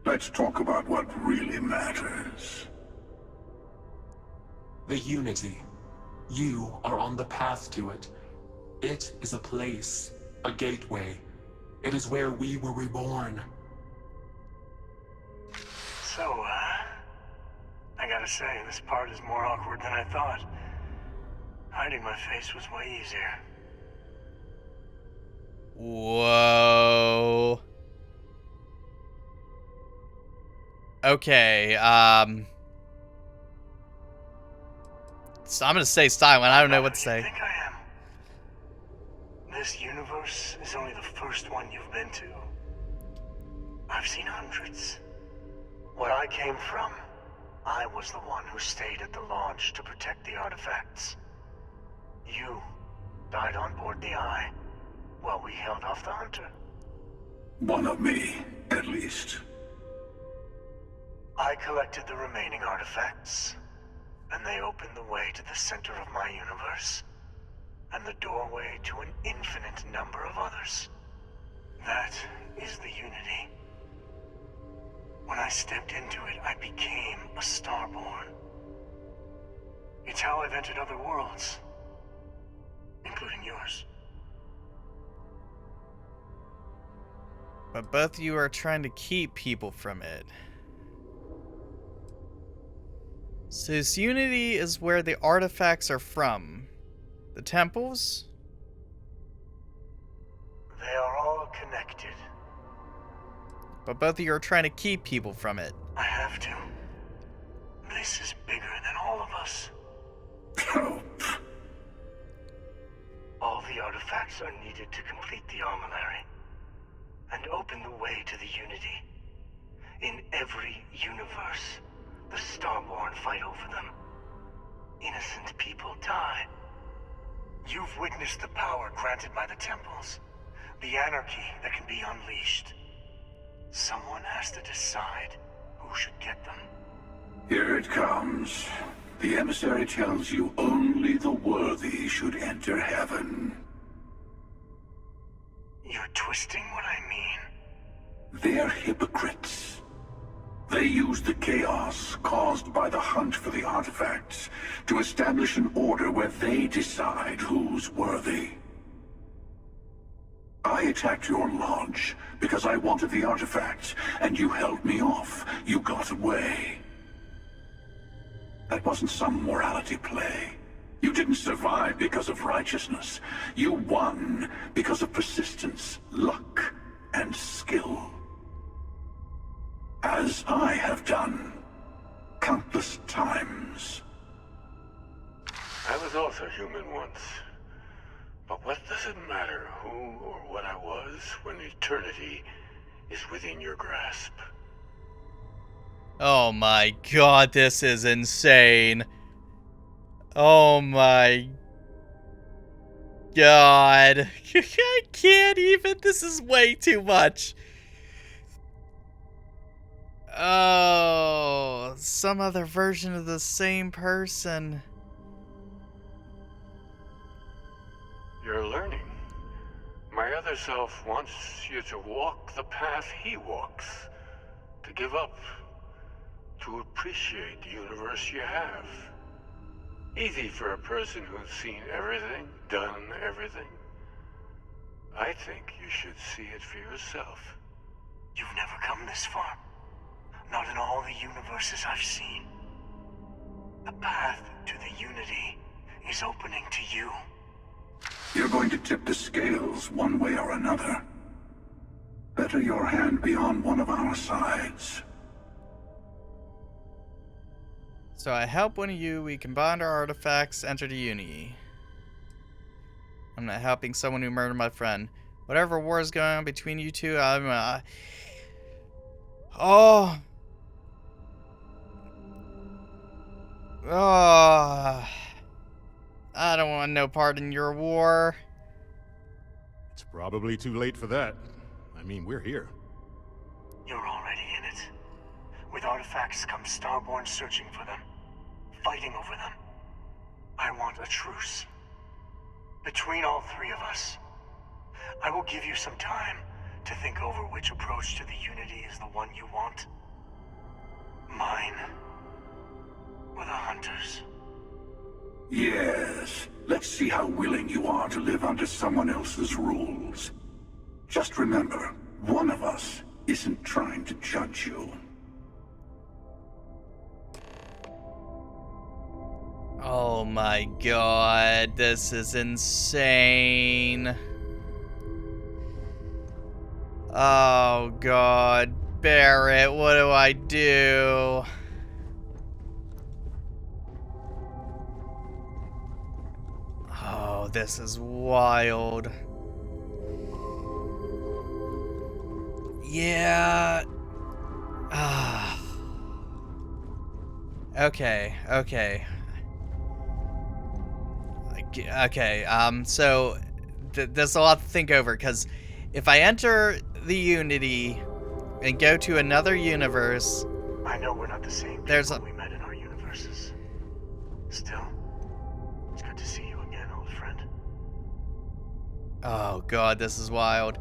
Let's talk about what really matters. The Unity. You are on the path to it. It is a place, a gateway. It is where we were reborn. So, I gotta say, this part is more awkward than I thought. Hiding my face was way easier. Whoa. Okay, so I'm gonna say silent. I don't know what to say. This universe is only the first one you've been to. I've seen hundreds. Where I came from, I was the one who stayed at the launch to protect the artifacts. You died on board the Eye, while we held off the Hunter. One of me, at least. I collected the remaining artifacts, and they opened the way to the center of my universe, and the doorway to an infinite number of others. That is the Unity. When I stepped into it, I became a Starborn. It's how I've entered other worlds, including yours. But both of you are trying to keep people from it. So this Unity is where the artifacts are from. The temples? They are all connected. But both of you are trying to keep people from it. I have to. This is bigger than all of us. All the artifacts are needed to complete the armillary and open the way to the Unity. In every universe, the Starborn fight over them. Innocent people die. You've witnessed the power granted by the temples, the anarchy that can be unleashed. Someone has to decide who should get them. Here it comes. The emissary tells you only the worthy should enter heaven. You're twisting what I mean. They're hypocrites. They use the chaos caused by the hunt for the artifacts to establish an order where they decide who's worthy. I attacked your lodge because I wanted the artifacts, and you held me off. You got away. That wasn't some morality play. You didn't survive because of righteousness. You won because of persistence, luck, and skill. As I have done countless times. I was also human once. But what does it matter who or what I was when eternity is within your grasp? Oh my god, this is insane. Oh my god. I can't even. This is way too much. Oh, some other version of the same person. You're learning. My other self wants you to walk the path he walks. To give up. To appreciate the universe you have. Easy for a person who's seen everything, done everything. I think you should see it for yourself. You've never come this far. Not in all the universes I've seen. The path to the unity is opening to you. You're going to tip the scales one way or another. Better your hand be on one of our sides. So I help one of you, we combined our artifacts, enter the Unity. I'm not helping someone who murdered my friend. Whatever war is going on between you two, I'm, Oh. I don't want no part in your war. It's probably too late for that. I mean, we're here. You're already in it. With artifacts comes Starborn searching for them. Fighting over them. I want a truce. Between all three of us. I will give you some time to think over which approach to the Unity is the one you want. Mine. Or the Hunters. Yes. Let's see how willing you are to live under someone else's rules. Just remember, one of us isn't trying to judge you. Oh my god, this is insane. Oh god, Barrett, what do I do? Oh, this is wild. Yeah. Okay. So there's a lot to think over, because if I enter the Unity and go to another universe, I know we're not the same people we met in our universes. Still, it's good to see you again, old friend. Oh god, this is wild.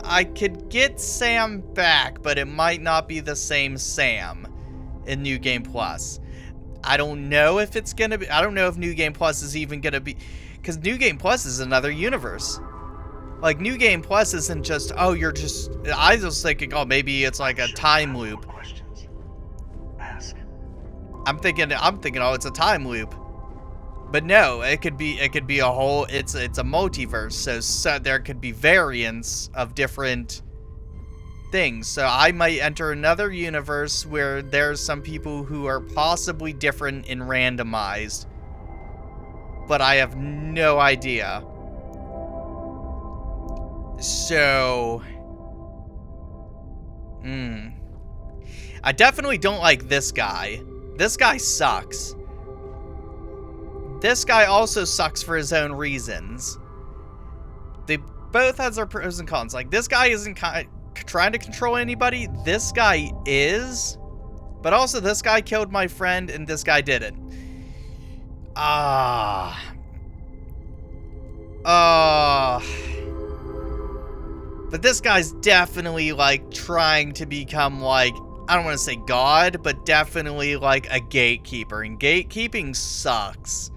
I could get Sam back, but it might not be the same Sam in New Game Plus. I don't know if it's gonna be. I don't know if New Game Plus is even gonna be, because New Game Plus is another universe. Like, New Game Plus isn't just, oh, you're just. I was thinking, oh, maybe it's like a time loop. Ask. I'm thinking, oh, it's a time loop. But no, it could be a whole. It's a multiverse, so there could be variants of different things. So I might enter another universe where there's some people who are possibly different and randomized, but I have no idea. So, I definitely don't like this guy. This guy sucks. This guy also sucks for his own reasons. They both have their pros and cons. Like, this guy isn't trying to control anybody. This guy is. But also, this guy killed my friend, and this guy didn't. But this guy's definitely, like, trying to become, like, I don't want to say God, but definitely, like, a gatekeeper. And gatekeeping sucks.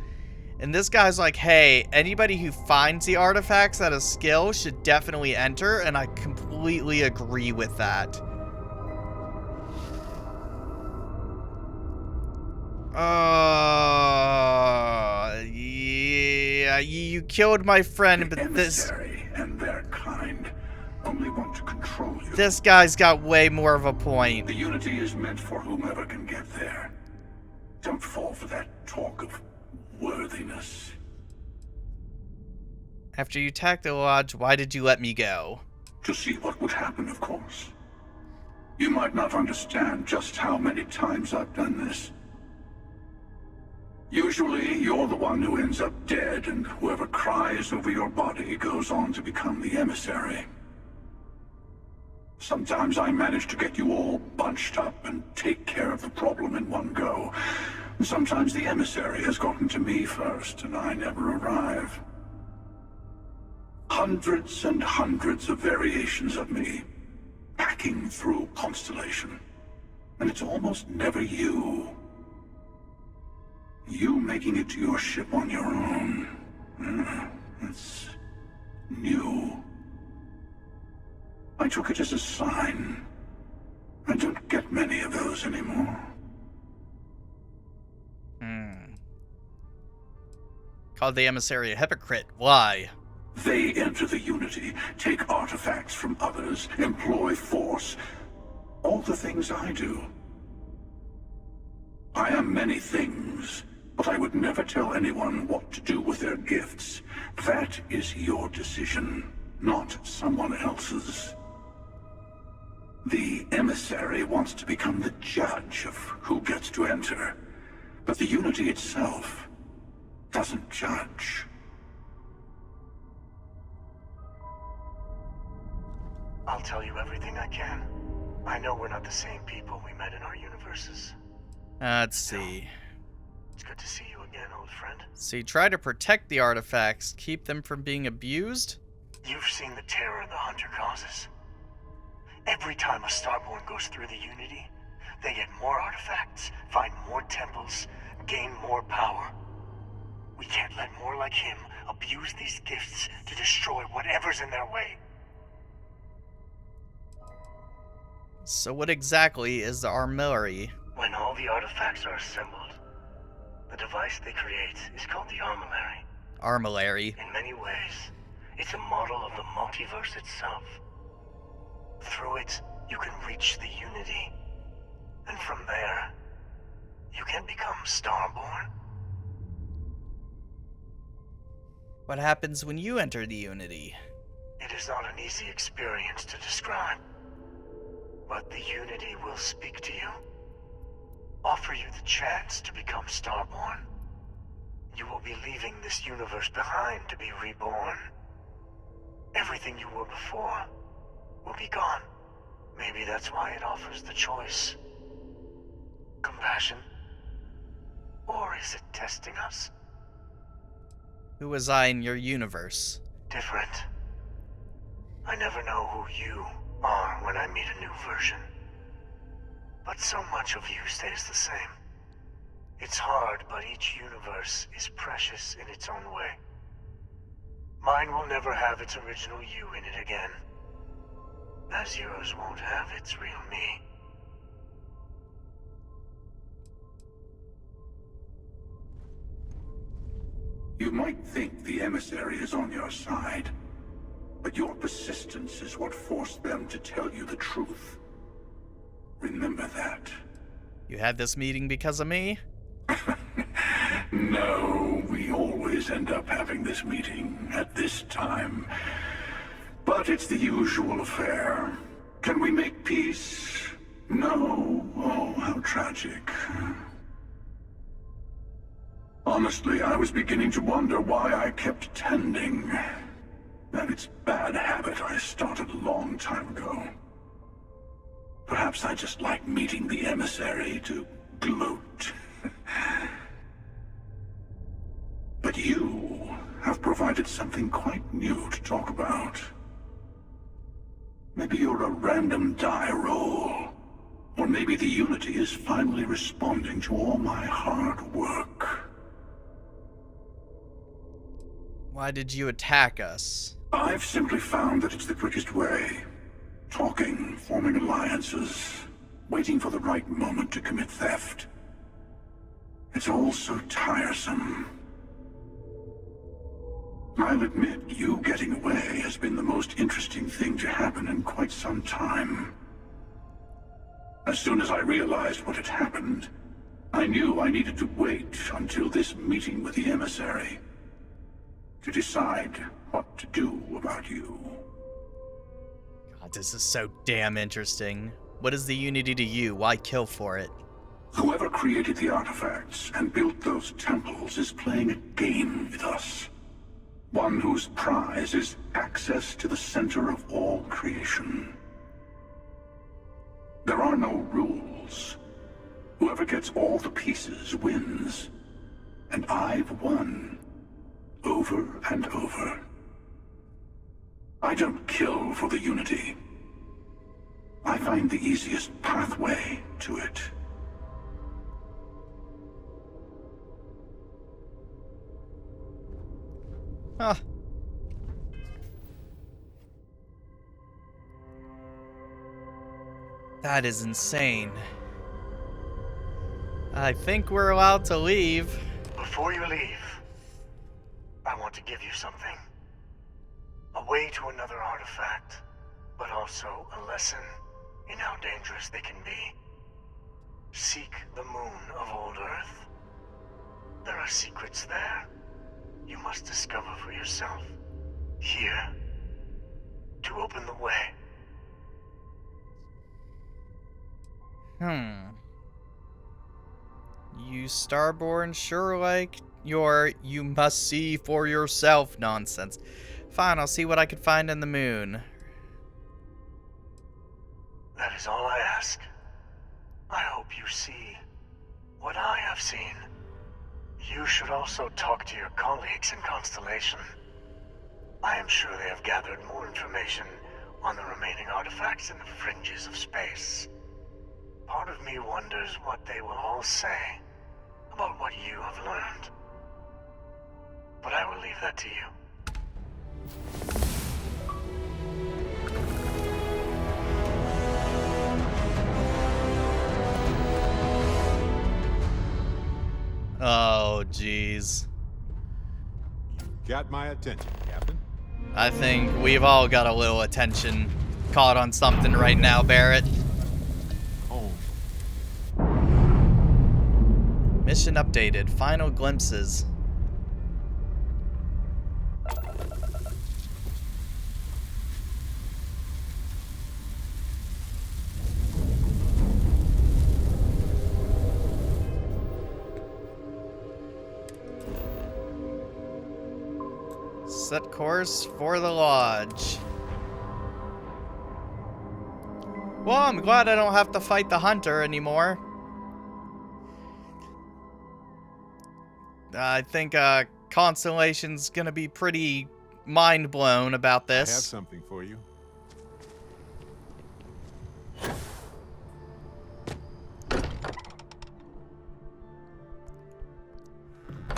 And this guy's like, hey, anybody who finds the artifacts at a skill should definitely enter, and I completely agree with that. Yeah, you killed my friend, but this... and their kind only want to control you. This guy's got way more of a point. The Unity is meant for whomever can get there. Don't fall for that talk of worthiness. After you attacked the lodge, why did you let me go? To see what would happen, of course. You might not understand just how many times I've done this. Usually, you're the one who ends up dead, and whoever cries over your body goes on to become the emissary. Sometimes I manage to get you all bunched up and take care of the problem in one go. Sometimes the emissary has gotten to me first, and I never arrive. Hundreds and hundreds of variations of me, packing through Constellation. And it's almost never you. You making it to your ship on your own. It's new. I took it as a sign. I don't get many of those anymore. Called the emissary a hypocrite. Why? They enter the Unity, take artifacts from others, employ force. All the things I do. I am many things, but I would never tell anyone what to do with their gifts. That is your decision, not someone else's. The emissary wants to become the judge of who gets to enter, but the Unity itself doesn't judge. I'll tell you everything I can. I know we're not the same people we met in our universes. Let's see. It's good to see you again, old friend. So you try to protect the artifacts, keep them from being abused? You've seen the terror the Hunter causes. Every time a Starborn goes through the Unity, they get more artifacts, find more temples, gain more power. We can't let more like him abuse these gifts to destroy whatever's in their way. So what exactly is the armillary? When all the artifacts are assembled, the device they create is called the armillary. Armillary. In many ways, it's a model of the multiverse itself. Through it, you can reach the Unity. And from there, you can become Starborn. What happens when you enter the Unity? It is not an easy experience to describe. But the Unity will speak to you. Offer you the chance to become Starborn. You will be leaving this universe behind to be reborn. Everything you were before will be gone. Maybe that's why it offers the choice. Compassion? Or is it testing us? Who was I in your universe? Different. I never know who you are when I meet a new version. But so much of you stays the same. It's hard, but each universe is precious in its own way. Mine will never have its original you in it again. As yours won't have its real me. You might think the emissary is on your side, but your persistence is what forced them to tell you the truth. Remember that. You had this meeting because of me? No, we always end up having this meeting at this time. But it's the usual affair. Can we make peace? No. Oh, how tragic. Honestly, I was beginning to wonder why I kept tending. That it's bad habit I started a long time ago. Perhaps I just like meeting the emissary to gloat. But you have provided something quite new to talk about. Maybe you're a random die roll. Or maybe the Unity is finally responding to all my hard work. Why did you attack us? I've simply found that it's the quickest way. Talking, forming alliances, waiting for the right moment to commit theft. It's all so tiresome. I'll admit, you getting away has been the most interesting thing to happen in quite some time. As soon as I realized what had happened, I knew I needed to wait until this meeting with the emissary to decide what to do about you. God, this is so damn interesting. What is the Unity to you? Why kill for it? Whoever created the artifacts and built those temples is playing a game with us. One whose prize is access to the center of all creation. There are no rules. Whoever gets all the pieces wins. And I've won. Over and over. I don't kill for the Unity. I find the easiest pathway to it. Huh. That is insane. I think we're allowed to leave. Before you leave, I want to give you something. A way to another artifact, but also a lesson in how dangerous they can be. Seek the moon of old Earth. There are secrets there you must discover for yourself. Here, to open the way. You Starborn sure like your "you must see for yourself" nonsense. Fine, I'll see what I can find in the moon. That is all I ask. I hope you see what I have seen. You should also talk to your colleagues in Constellation. I am sure they have gathered more information on the remaining artifacts in the fringes of space. Part of me wonders what they will all say about what you have learned. But I will leave that to you. Oh, jeez. Got my attention, Captain. I think we've all got a little attention caught on something right now, Barrett. Mission updated. Final glimpses. Set course for the lodge. Well, I'm glad I don't have to fight the hunter anymore. I think Constellation's gonna be pretty mind blown about this. I have something for you.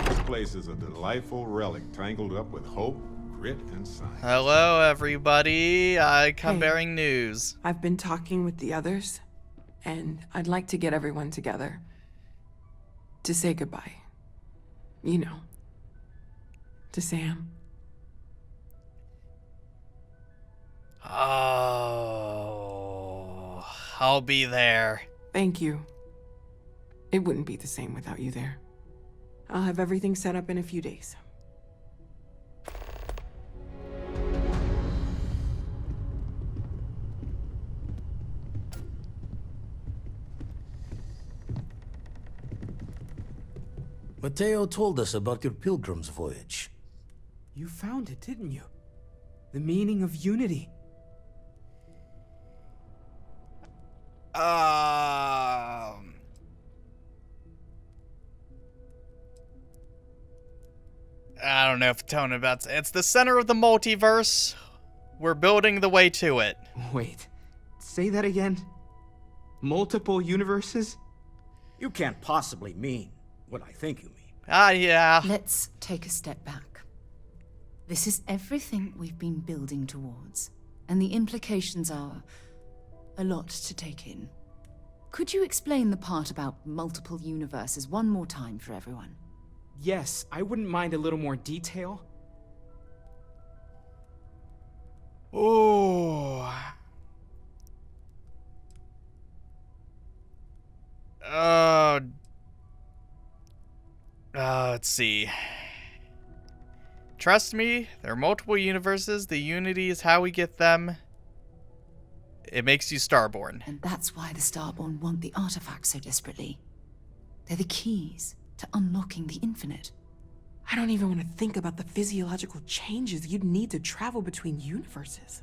This place is a delightful relic tangled up with hope, grit, and science. Hello, everybody. I come Hey. bearing news. I've been talking with the others, and I'd like to get everyone together to say goodbye. You know, to Sam. Oh, I'll be there. Thank you. It wouldn't be the same without you there. I'll have everything set up in a few days. Mateo told us about your pilgrim's voyage. You found it, didn't you? The meaning of unity. I don't know if telling about it's the center of the multiverse. We're building the way to it. Wait, say that again? Multiple universes? You can't possibly mean what I think you mean. Yeah. Let's take a step back. This is everything we've been building towards, and the implications are a lot to take in. Could you explain the part about multiple universes one more time for everyone? Yes, I wouldn't mind a little more detail. Oh. Let's see. Trust me, there are multiple universes. The unity is how we get them. It makes you Starborn. And that's why the Starborn want the artifacts so desperately. They're the keys to unlocking the infinite. I don't even want to think about the physiological changes you'd need to travel between universes.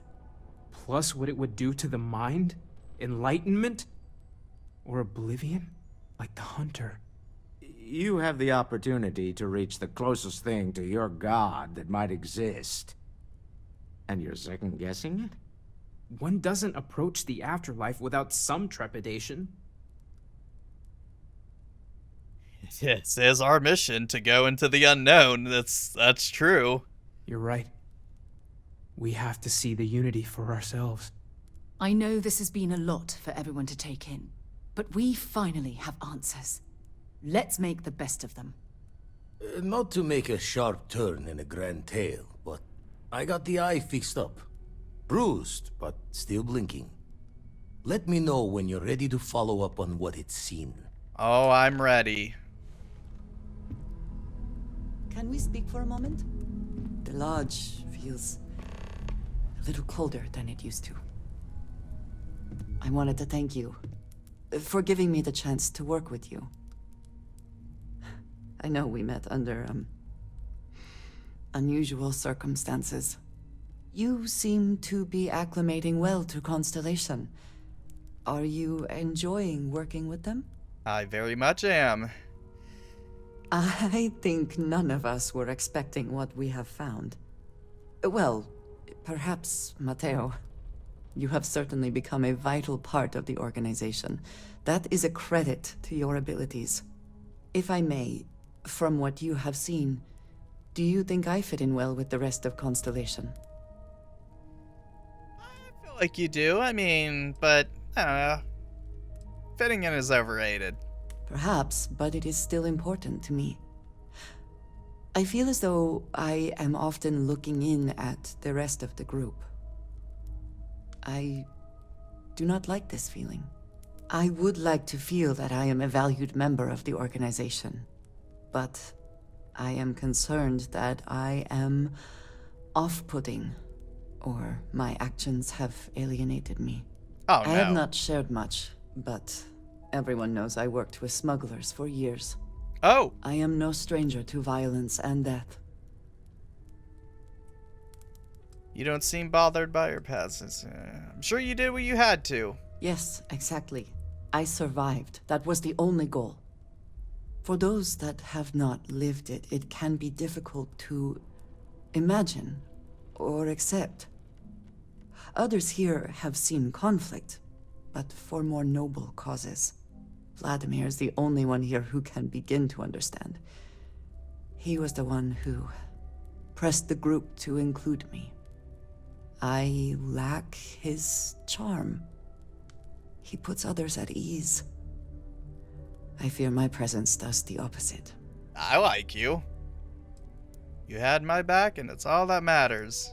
Plus what it would do to the mind? Enlightenment? Or oblivion? Like the Hunter. You have the opportunity to reach the closest thing to your god that might exist. And you're second-guessing it? One doesn't approach the afterlife without some trepidation. It is our mission to go into the unknown. That's true. You're right. We have to see the unity for ourselves. I know this has been a lot for everyone to take in, but we finally have answers. Let's make the best of them. Not to make a sharp turn in a grand tale, but I got the eye fixed up. Bruised, but still blinking. Let me know when you're ready to follow up on what it's seen. Oh, I'm ready. Can we speak for a moment? The lodge feels a little colder than it used to. I wanted to thank you for giving me the chance to work with you. I know we met under, unusual circumstances. You seem to be acclimating well to Constellation. Are you enjoying working with them? I very much am. I think none of us were expecting what we have found. Well, perhaps Mateo. You have certainly become a vital part of the organization. That is a credit to your abilities. If I may, from what you have seen, do you think I fit in well with the rest of Constellation? I feel like you do. I mean, but I don't know. Fitting in is overrated. Perhaps, but it is still important to me. I feel as though I am often looking in at the rest of the group. I do not like this feeling. I would like to feel that I am a valued member of the organization, but I am concerned that I am off-putting, or my actions have alienated me. Oh, I have not shared much, but everyone knows I worked with smugglers for years. Oh! I am no stranger to violence and death. You don't seem bothered by your past. I'm sure you did what you had to. Yes, exactly. I survived. That was the only goal. For those that have not lived it, it can be difficult to imagine or accept. Others here have seen conflict, but for more noble causes. Vladimir is the only one here who can begin to understand. He was the one who pressed the group to include me. I lack his charm. He puts others at ease. I fear my presence does the opposite. I like you. You had my back, and it's all that matters.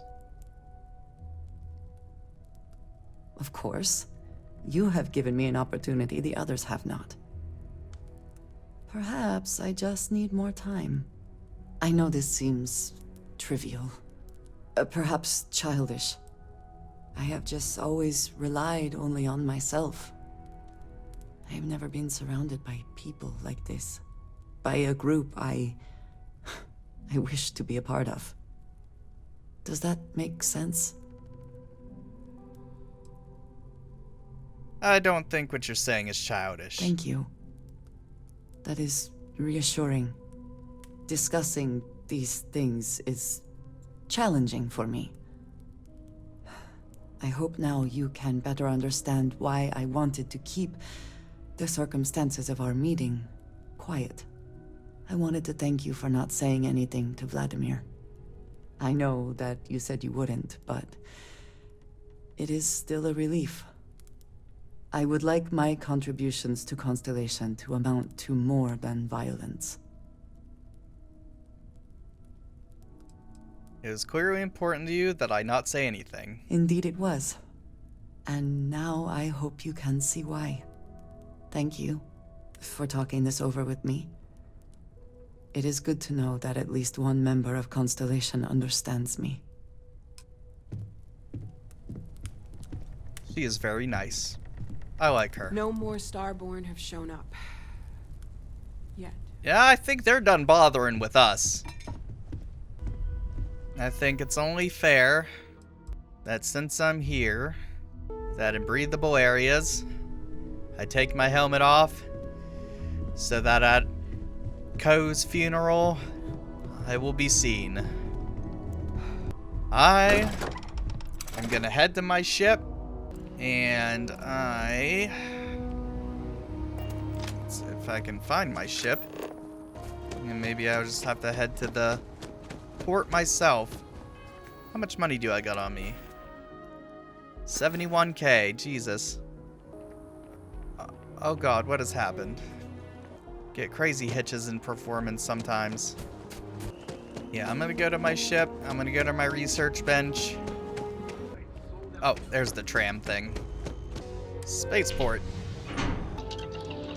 Of course. You have given me an opportunity the others have not. Perhaps I just need more time. I know this seems trivial. Perhaps childish. I have just always relied only on myself. I have never been surrounded by people like this. By a group I wish to be a part of. Does that make sense? I don't think what you're saying is childish. Thank you. That is reassuring. Discussing these things is challenging for me. I hope now you can better understand why I wanted to keep the circumstances of our meeting quiet. I wanted to thank you for not saying anything to Vladimir. I know that you said you wouldn't, but it is still a relief. I would like my contributions to Constellation to amount to more than violence. It was clearly important to you that I not say anything. Indeed it was. And now I hope you can see why. Thank you for talking this over with me. It is good to know that at least one member of Constellation understands me. She is very nice. I like her. No more Starborn have shown up. Yet. Yeah, I think they're done bothering with us. I think it's only fair that since I'm here, that in breathable areas, I take my helmet off so that at Ko's funeral, I will be seen. I am gonna head to my ship, and let's see if I can find my ship. And maybe I'll just have to head to the port myself. How much money do I got on me? 71k, Jesus. Oh god, what has happened? Get crazy hitches in performance sometimes. Yeah, I'm gonna go to my ship. I'm gonna go to my research bench. Oh, there's the tram thing. Spaceport.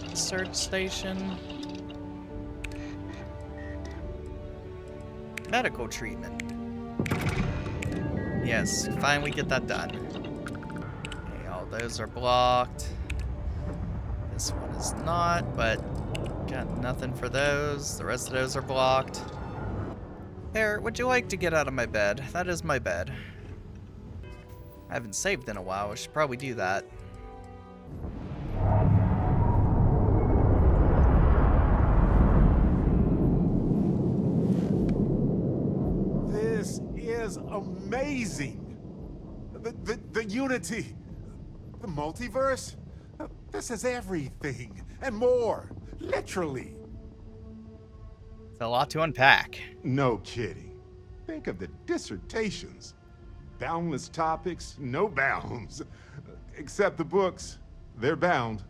Research station. Medical treatment. Yes, finally get that done. Okay, all those are blocked. This one is not, but got nothing for those. The rest of those are blocked. There, would you like to get out of my bed? That is my bed. I haven't saved in a while. I should probably do that. This is amazing. The unity, the multiverse. This is everything and more. Literally. It's a lot to unpack. No kidding. Think of the dissertations. Boundless topics, no bounds. Except the books. They're bound.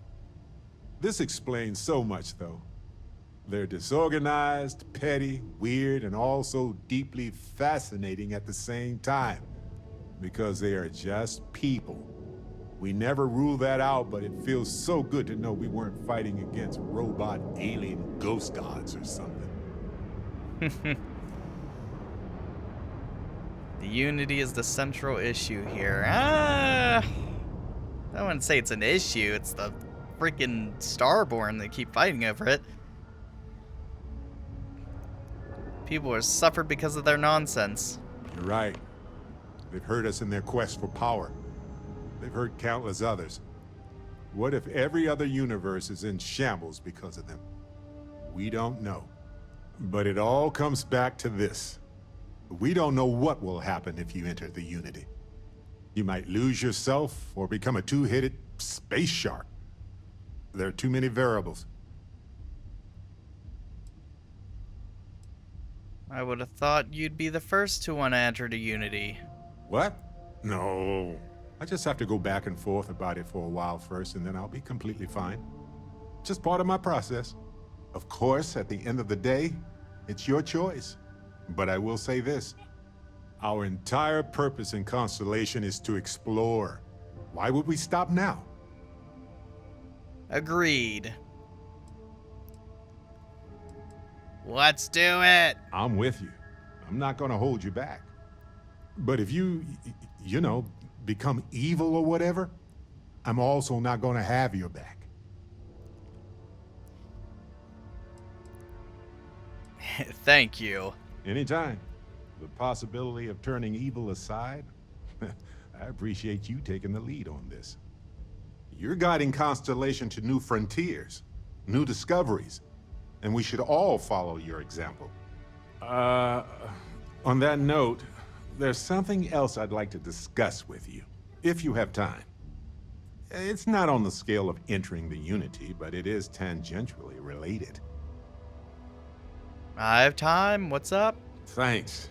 This explains so much, though. They're disorganized, petty, weird, and also deeply fascinating at the same time. Because they are just people. We never rule that out, but it feels so good to know we weren't fighting against robot alien ghost gods or something. The unity is the central issue here. I wouldn't say it's an issue. It's the freaking Starborn that keep fighting over it. People are suffered because of their nonsense. You're right. They've hurt us in their quest for power. They've hurt countless others. What if every other universe is in shambles because of them? We don't know. But it all comes back to this. We don't know what will happen if you enter the Unity. You might lose yourself or become a two-headed space shark. There are too many variables. I would have thought you'd be the first to want to enter the Unity. What? No. I just have to go back and forth about it for a while first, and then I'll be completely fine. Just part of my process. Of course, at the end of the day, it's your choice. But I will say this. Our entire purpose in Constellation is to explore. Why would we stop now? Agreed. Let's do it. I'm with you. I'm not gonna hold you back. But if you know, become evil or whatever, I'm also not gonna have your back. Thank you. Anytime. The possibility of turning evil aside, I appreciate you taking the lead on this. You're guiding Constellation to new frontiers, new discoveries, and we should all follow your example. On that note, there's something else I'd like to discuss with you, if you have time. It's not on the scale of entering the Unity, but it is tangentially related. I have time. What's up? Thanks.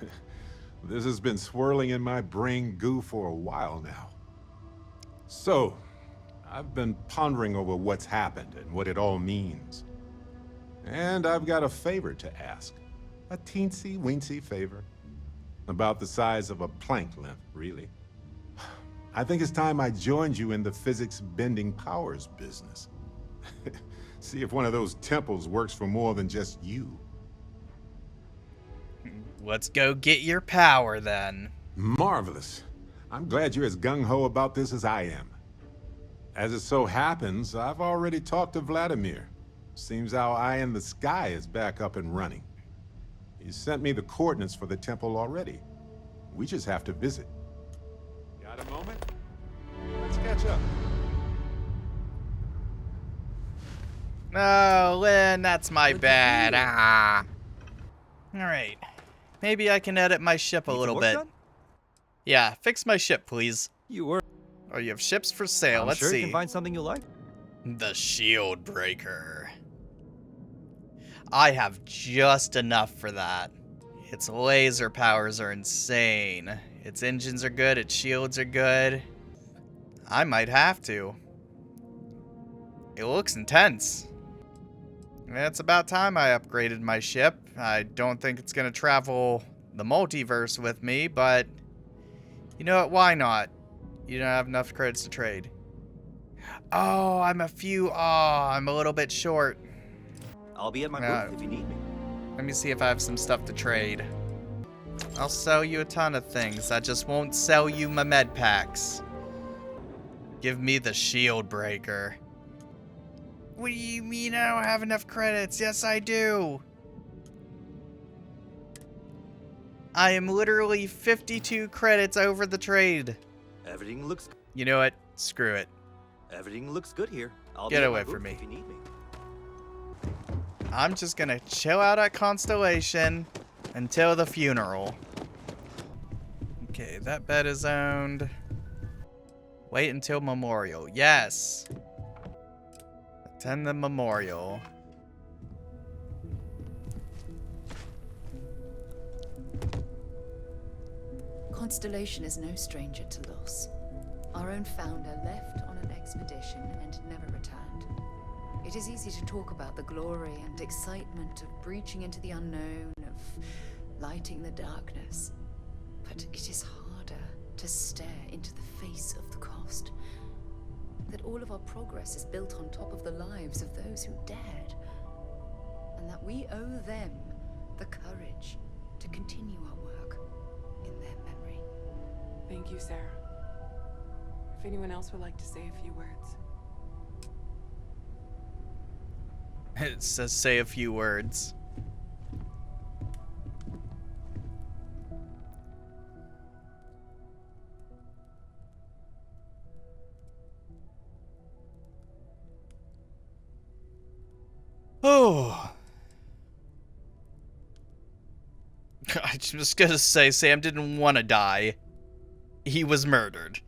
This has been swirling in my brain goo for a while now. So, I've been pondering over what's happened and what it all means. And I've got a favor to ask. A teensy-weensy favor. About the size of a plank length, really. I think it's time I joined you in the physics-bending powers business. See if one of those temples works for more than just you. Let's go get your power, then. Marvelous. I'm glad you're as gung-ho about this as I am. As it so happens, I've already talked to Vladimir. Seems our eye in the sky is back up and running. He sent me the coordinates for the temple already. We just have to visit. Got a moment? Let's catch up. Oh, Lynn, that's my bad. Ah. Alright. Maybe I can edit my ship a little bit. Yeah, fix my ship, please. You were. Oh, you have ships for sale. I'm Let's sure see. you can find something you like. The shield breaker. I have just enough for that. Its laser powers are insane. Its engines are good. Its shields are good. I might have to. It looks intense. It's about time I upgraded my ship. I don't think it's going to travel the multiverse with me, but you know what? Why not? You don't have enough credits to trade. Oh, I'm a little bit short. I'll be at my booth if you need me. Let me see if I have some stuff to trade. I'll sell you a ton of things. I just won't sell you my med packs. Give me the shield breaker. What do you mean I don't have enough credits? Yes, I do. I am literally 52 credits over the trade. Everything looks. You know what? Screw it. Everything looks good here. I'll Get be at away my from booth me. if you need me. I'm just gonna chill out at Constellation until the funeral. Okay, that bed is owned. Wait until memorial. Yes. Attend the memorial. Constellation is no stranger to loss. Our own founder left on an expedition and never returned. It is easy to talk about the glory and excitement of breaching into the unknown, of lighting the darkness. But it is harder to stare into the face of the cost. That all of our progress is built on top of the lives of those who dared. And that we owe them the courage to continue our work in their memory. Thank you, Sarah. If anyone else would like to say a few words. It says say a few words. Oh. I'm just gonna say Sam didn't want to die. He was murdered.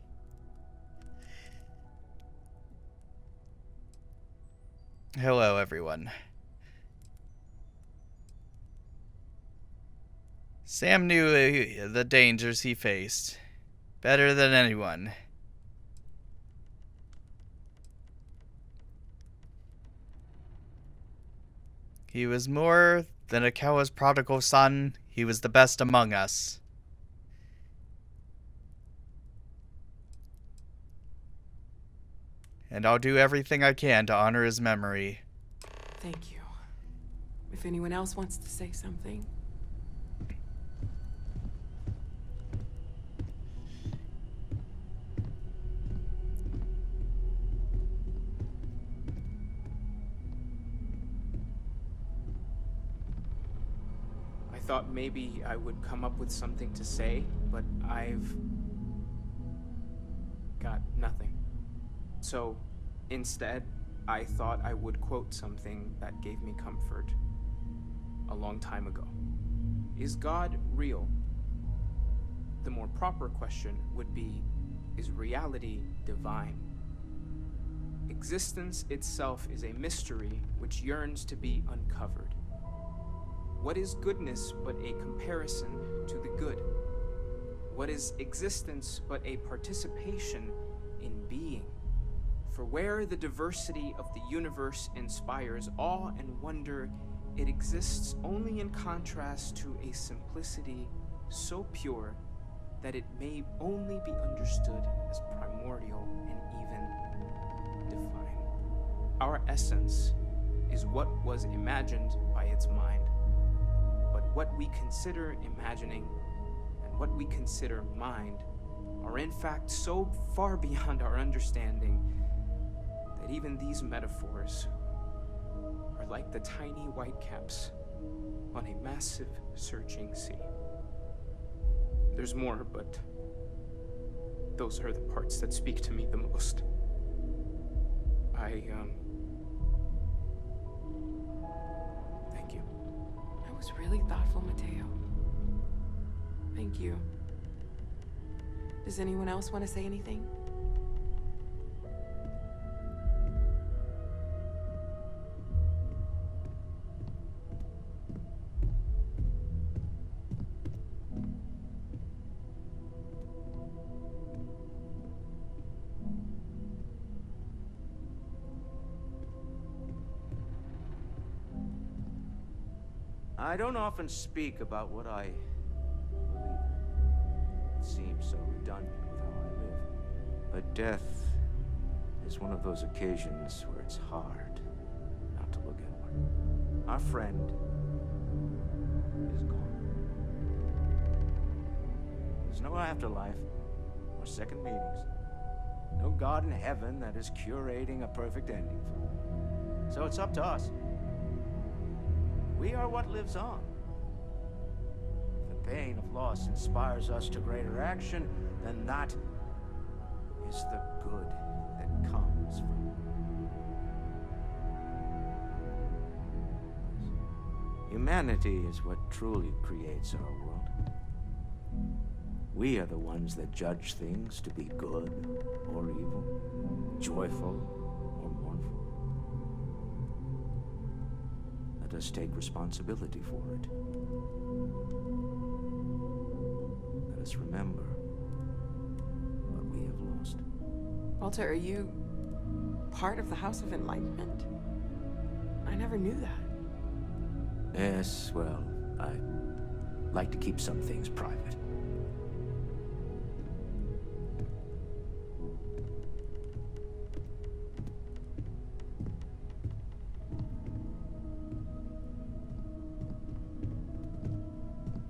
Hello, everyone. Sam knew the dangers he faced better than anyone. He was more than Akawa's prodigal son. He was the best among us. And I'll do everything I can to honor his memory. Thank you. If anyone else wants to say something. I thought maybe I would come up with something to say, but I've got nothing. So, instead, I thought I would quote something that gave me comfort a long time ago. Is God real? The more proper question would be, is reality divine. Existence itself is a mystery which yearns to be uncovered. What is goodness but a comparison to the good? What is existence but a participation in being? For where the diversity of the universe inspires awe and wonder, it exists only in contrast to a simplicity so pure that it may only be understood as primordial and even divine. Our essence is what was imagined by its mind, but what we consider imagining and what we consider mind are in fact so far beyond our understanding that even these metaphors are like the tiny white caps on a massive surging sea. There's more, but those are the parts that speak to me the most. Thank you. That was really thoughtful, Mateo. Thank you. Does anyone else want to say anything? I don't often speak about what I believe. It seems so redundant with how I live. But death is one of those occasions where it's hard not to look inward. Our friend is gone. There's no afterlife or second meetings. No God in heaven that is curating a perfect ending for him. So it's up to us. We are what lives on. If the pain of loss inspires us to greater action, then that is the good that comes from it. Humanity is what truly creates our world. We are the ones that judge things to be good or evil, joyful or mournful. Let us take responsibility for it. Let us remember what we have lost. Walter, are you part of the House of Enlightenment? I never knew that. Yes, well, I like to keep some things private.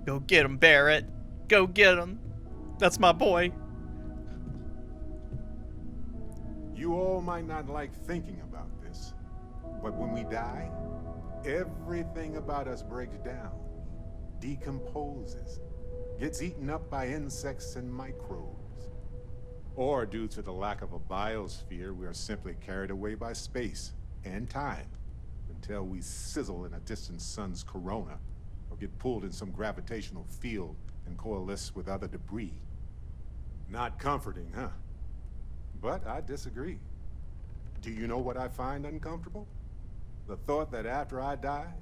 Go get him, Barrett. Go get him. That's my boy. You all might not like thinking about this, but when we die, everything about us breaks down, decomposes, gets eaten up by insects and microbes. Or due to the lack of a biosphere, we are simply carried away by space and time until we sizzle in a distant sun's corona or get pulled in some gravitational field and coalesce with other debris. Not comforting, huh? But I disagree. Do you know what I find uncomfortable? The thought that after I die,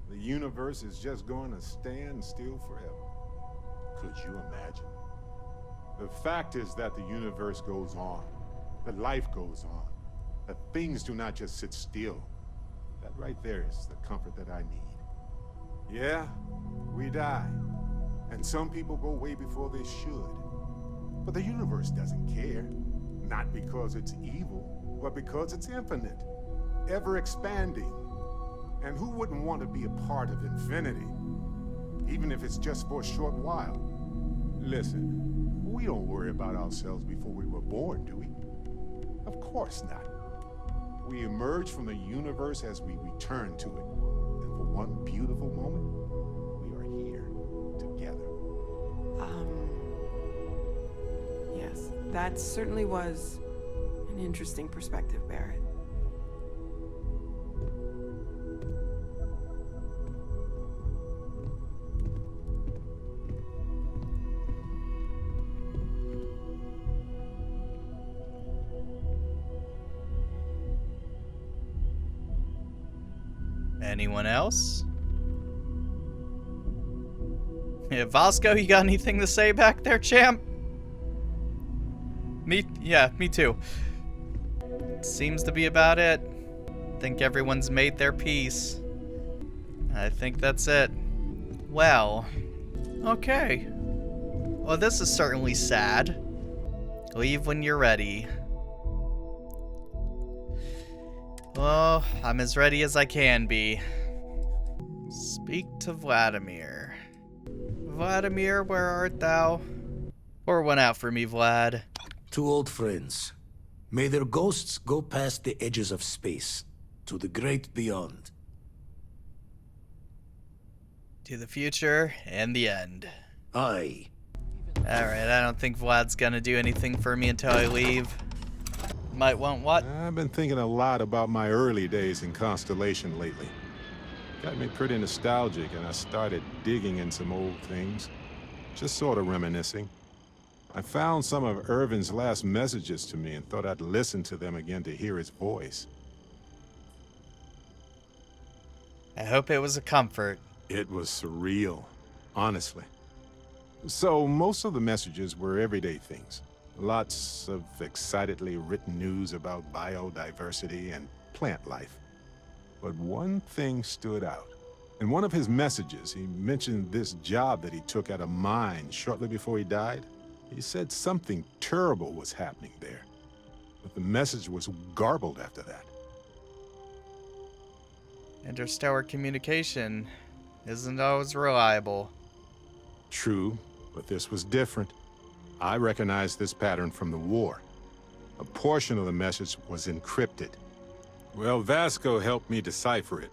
the universe is just going to stand still forever. Could you imagine? The fact is that the universe goes on, that life goes on, that things do not just sit still. That right there is the comfort that I need. Yeah, we die, and some people go way before they should. But the universe doesn't care, not because it's evil, but because it's infinite, ever expanding. And who wouldn't want to be a part of infinity, even if it's just for a short while? Listen, we don't worry about ourselves before we were born, do we? Of course not. We emerge from the universe as we return to it. And for one beautiful moment, we are here together. Yes, that certainly was an interesting perspective, Barrett. Anyone else? Yeah, Vasco, you got anything to say back there, champ? Yeah, me too. Seems to be about it. Think everyone's made their peace. I think that's it. Well, okay. Well, this is certainly sad. Leave when you're ready. Well, I'm as ready as I can be. Speak to Vladimir. Vladimir, where art thou? Pour one out for me, Vlad. Two old friends. May their ghosts go past the edges of space, to the great beyond. To the future and the end. Aye. Alright, I don't think Vlad's gonna do anything for me until I leave. Might want what? I've been thinking a lot about my early days in Constellation lately. Got me pretty nostalgic, and I started digging in some old things. Just sort of reminiscing. I found some of Irvin's last messages to me and thought I'd listen to them again to hear his voice. I hope it was a comfort. It was surreal, honestly. So, most of the messages were everyday things. Lots of excitedly written news about biodiversity and plant life. But one thing stood out. In one of his messages, he mentioned this job that he took at a mine shortly before he died. He said something terrible was happening there, but the message was garbled after that. Interstellar communication isn't always reliable. True, but this was different. I recognized this pattern from the war. A portion of the message was encrypted. Well, Vasco helped me decipher it.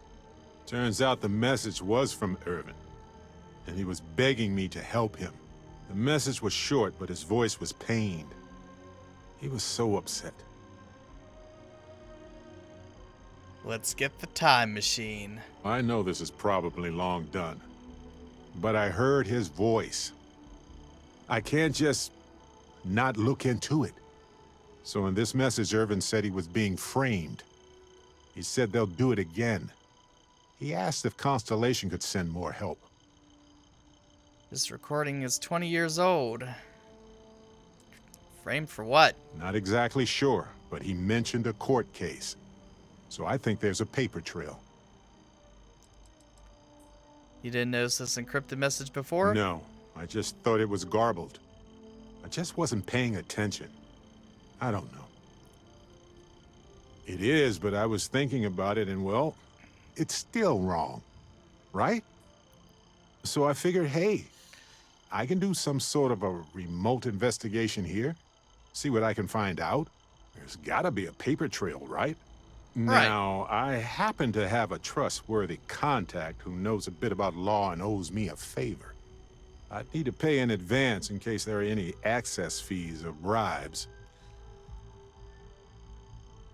Turns out the message was from Irvin, and he was begging me to help him. The message was short, but his voice was pained. He was so upset. Let's get the time machine. I know this is probably long done, but I heard his voice. I can't just not look into it. So in this message, Irvin said he was being framed. He said they'll do it again. He asked if Constellation could send more help. This recording is 20 years old. Framed for what? Not exactly sure, but he mentioned a court case. So I think there's a paper trail. You didn't notice this encrypted message before? No, I just thought it was garbled. I just wasn't paying attention. I don't know. It is, but I was thinking about it and, well, it's still wrong, right? So I figured, hey, I can do some sort of a remote investigation here, see what I can find out. There's gotta be a paper trail, right? Now, I happen to have a trustworthy contact who knows a bit about law and owes me a favor. I'd need to pay in advance in case there are any access fees or bribes.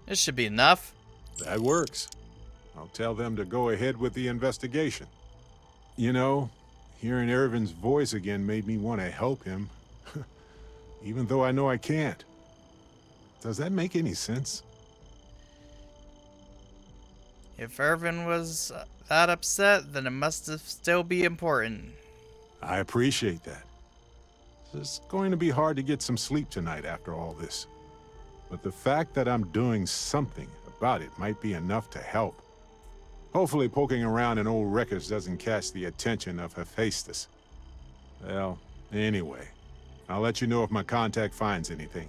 This should be enough. That works. I'll tell them to go ahead with the investigation. You know, hearing Irvin's voice again made me want to help him, even though I know I can't. Does that make any sense? If Irvin was that upset, then it must still be important. I appreciate that. It's going to be hard to get some sleep tonight after all this. But the fact that I'm doing something about it might be enough to help. Hopefully poking around in old records doesn't catch the attention of Hephaestus. Well, anyway, I'll let you know if my contact finds anything.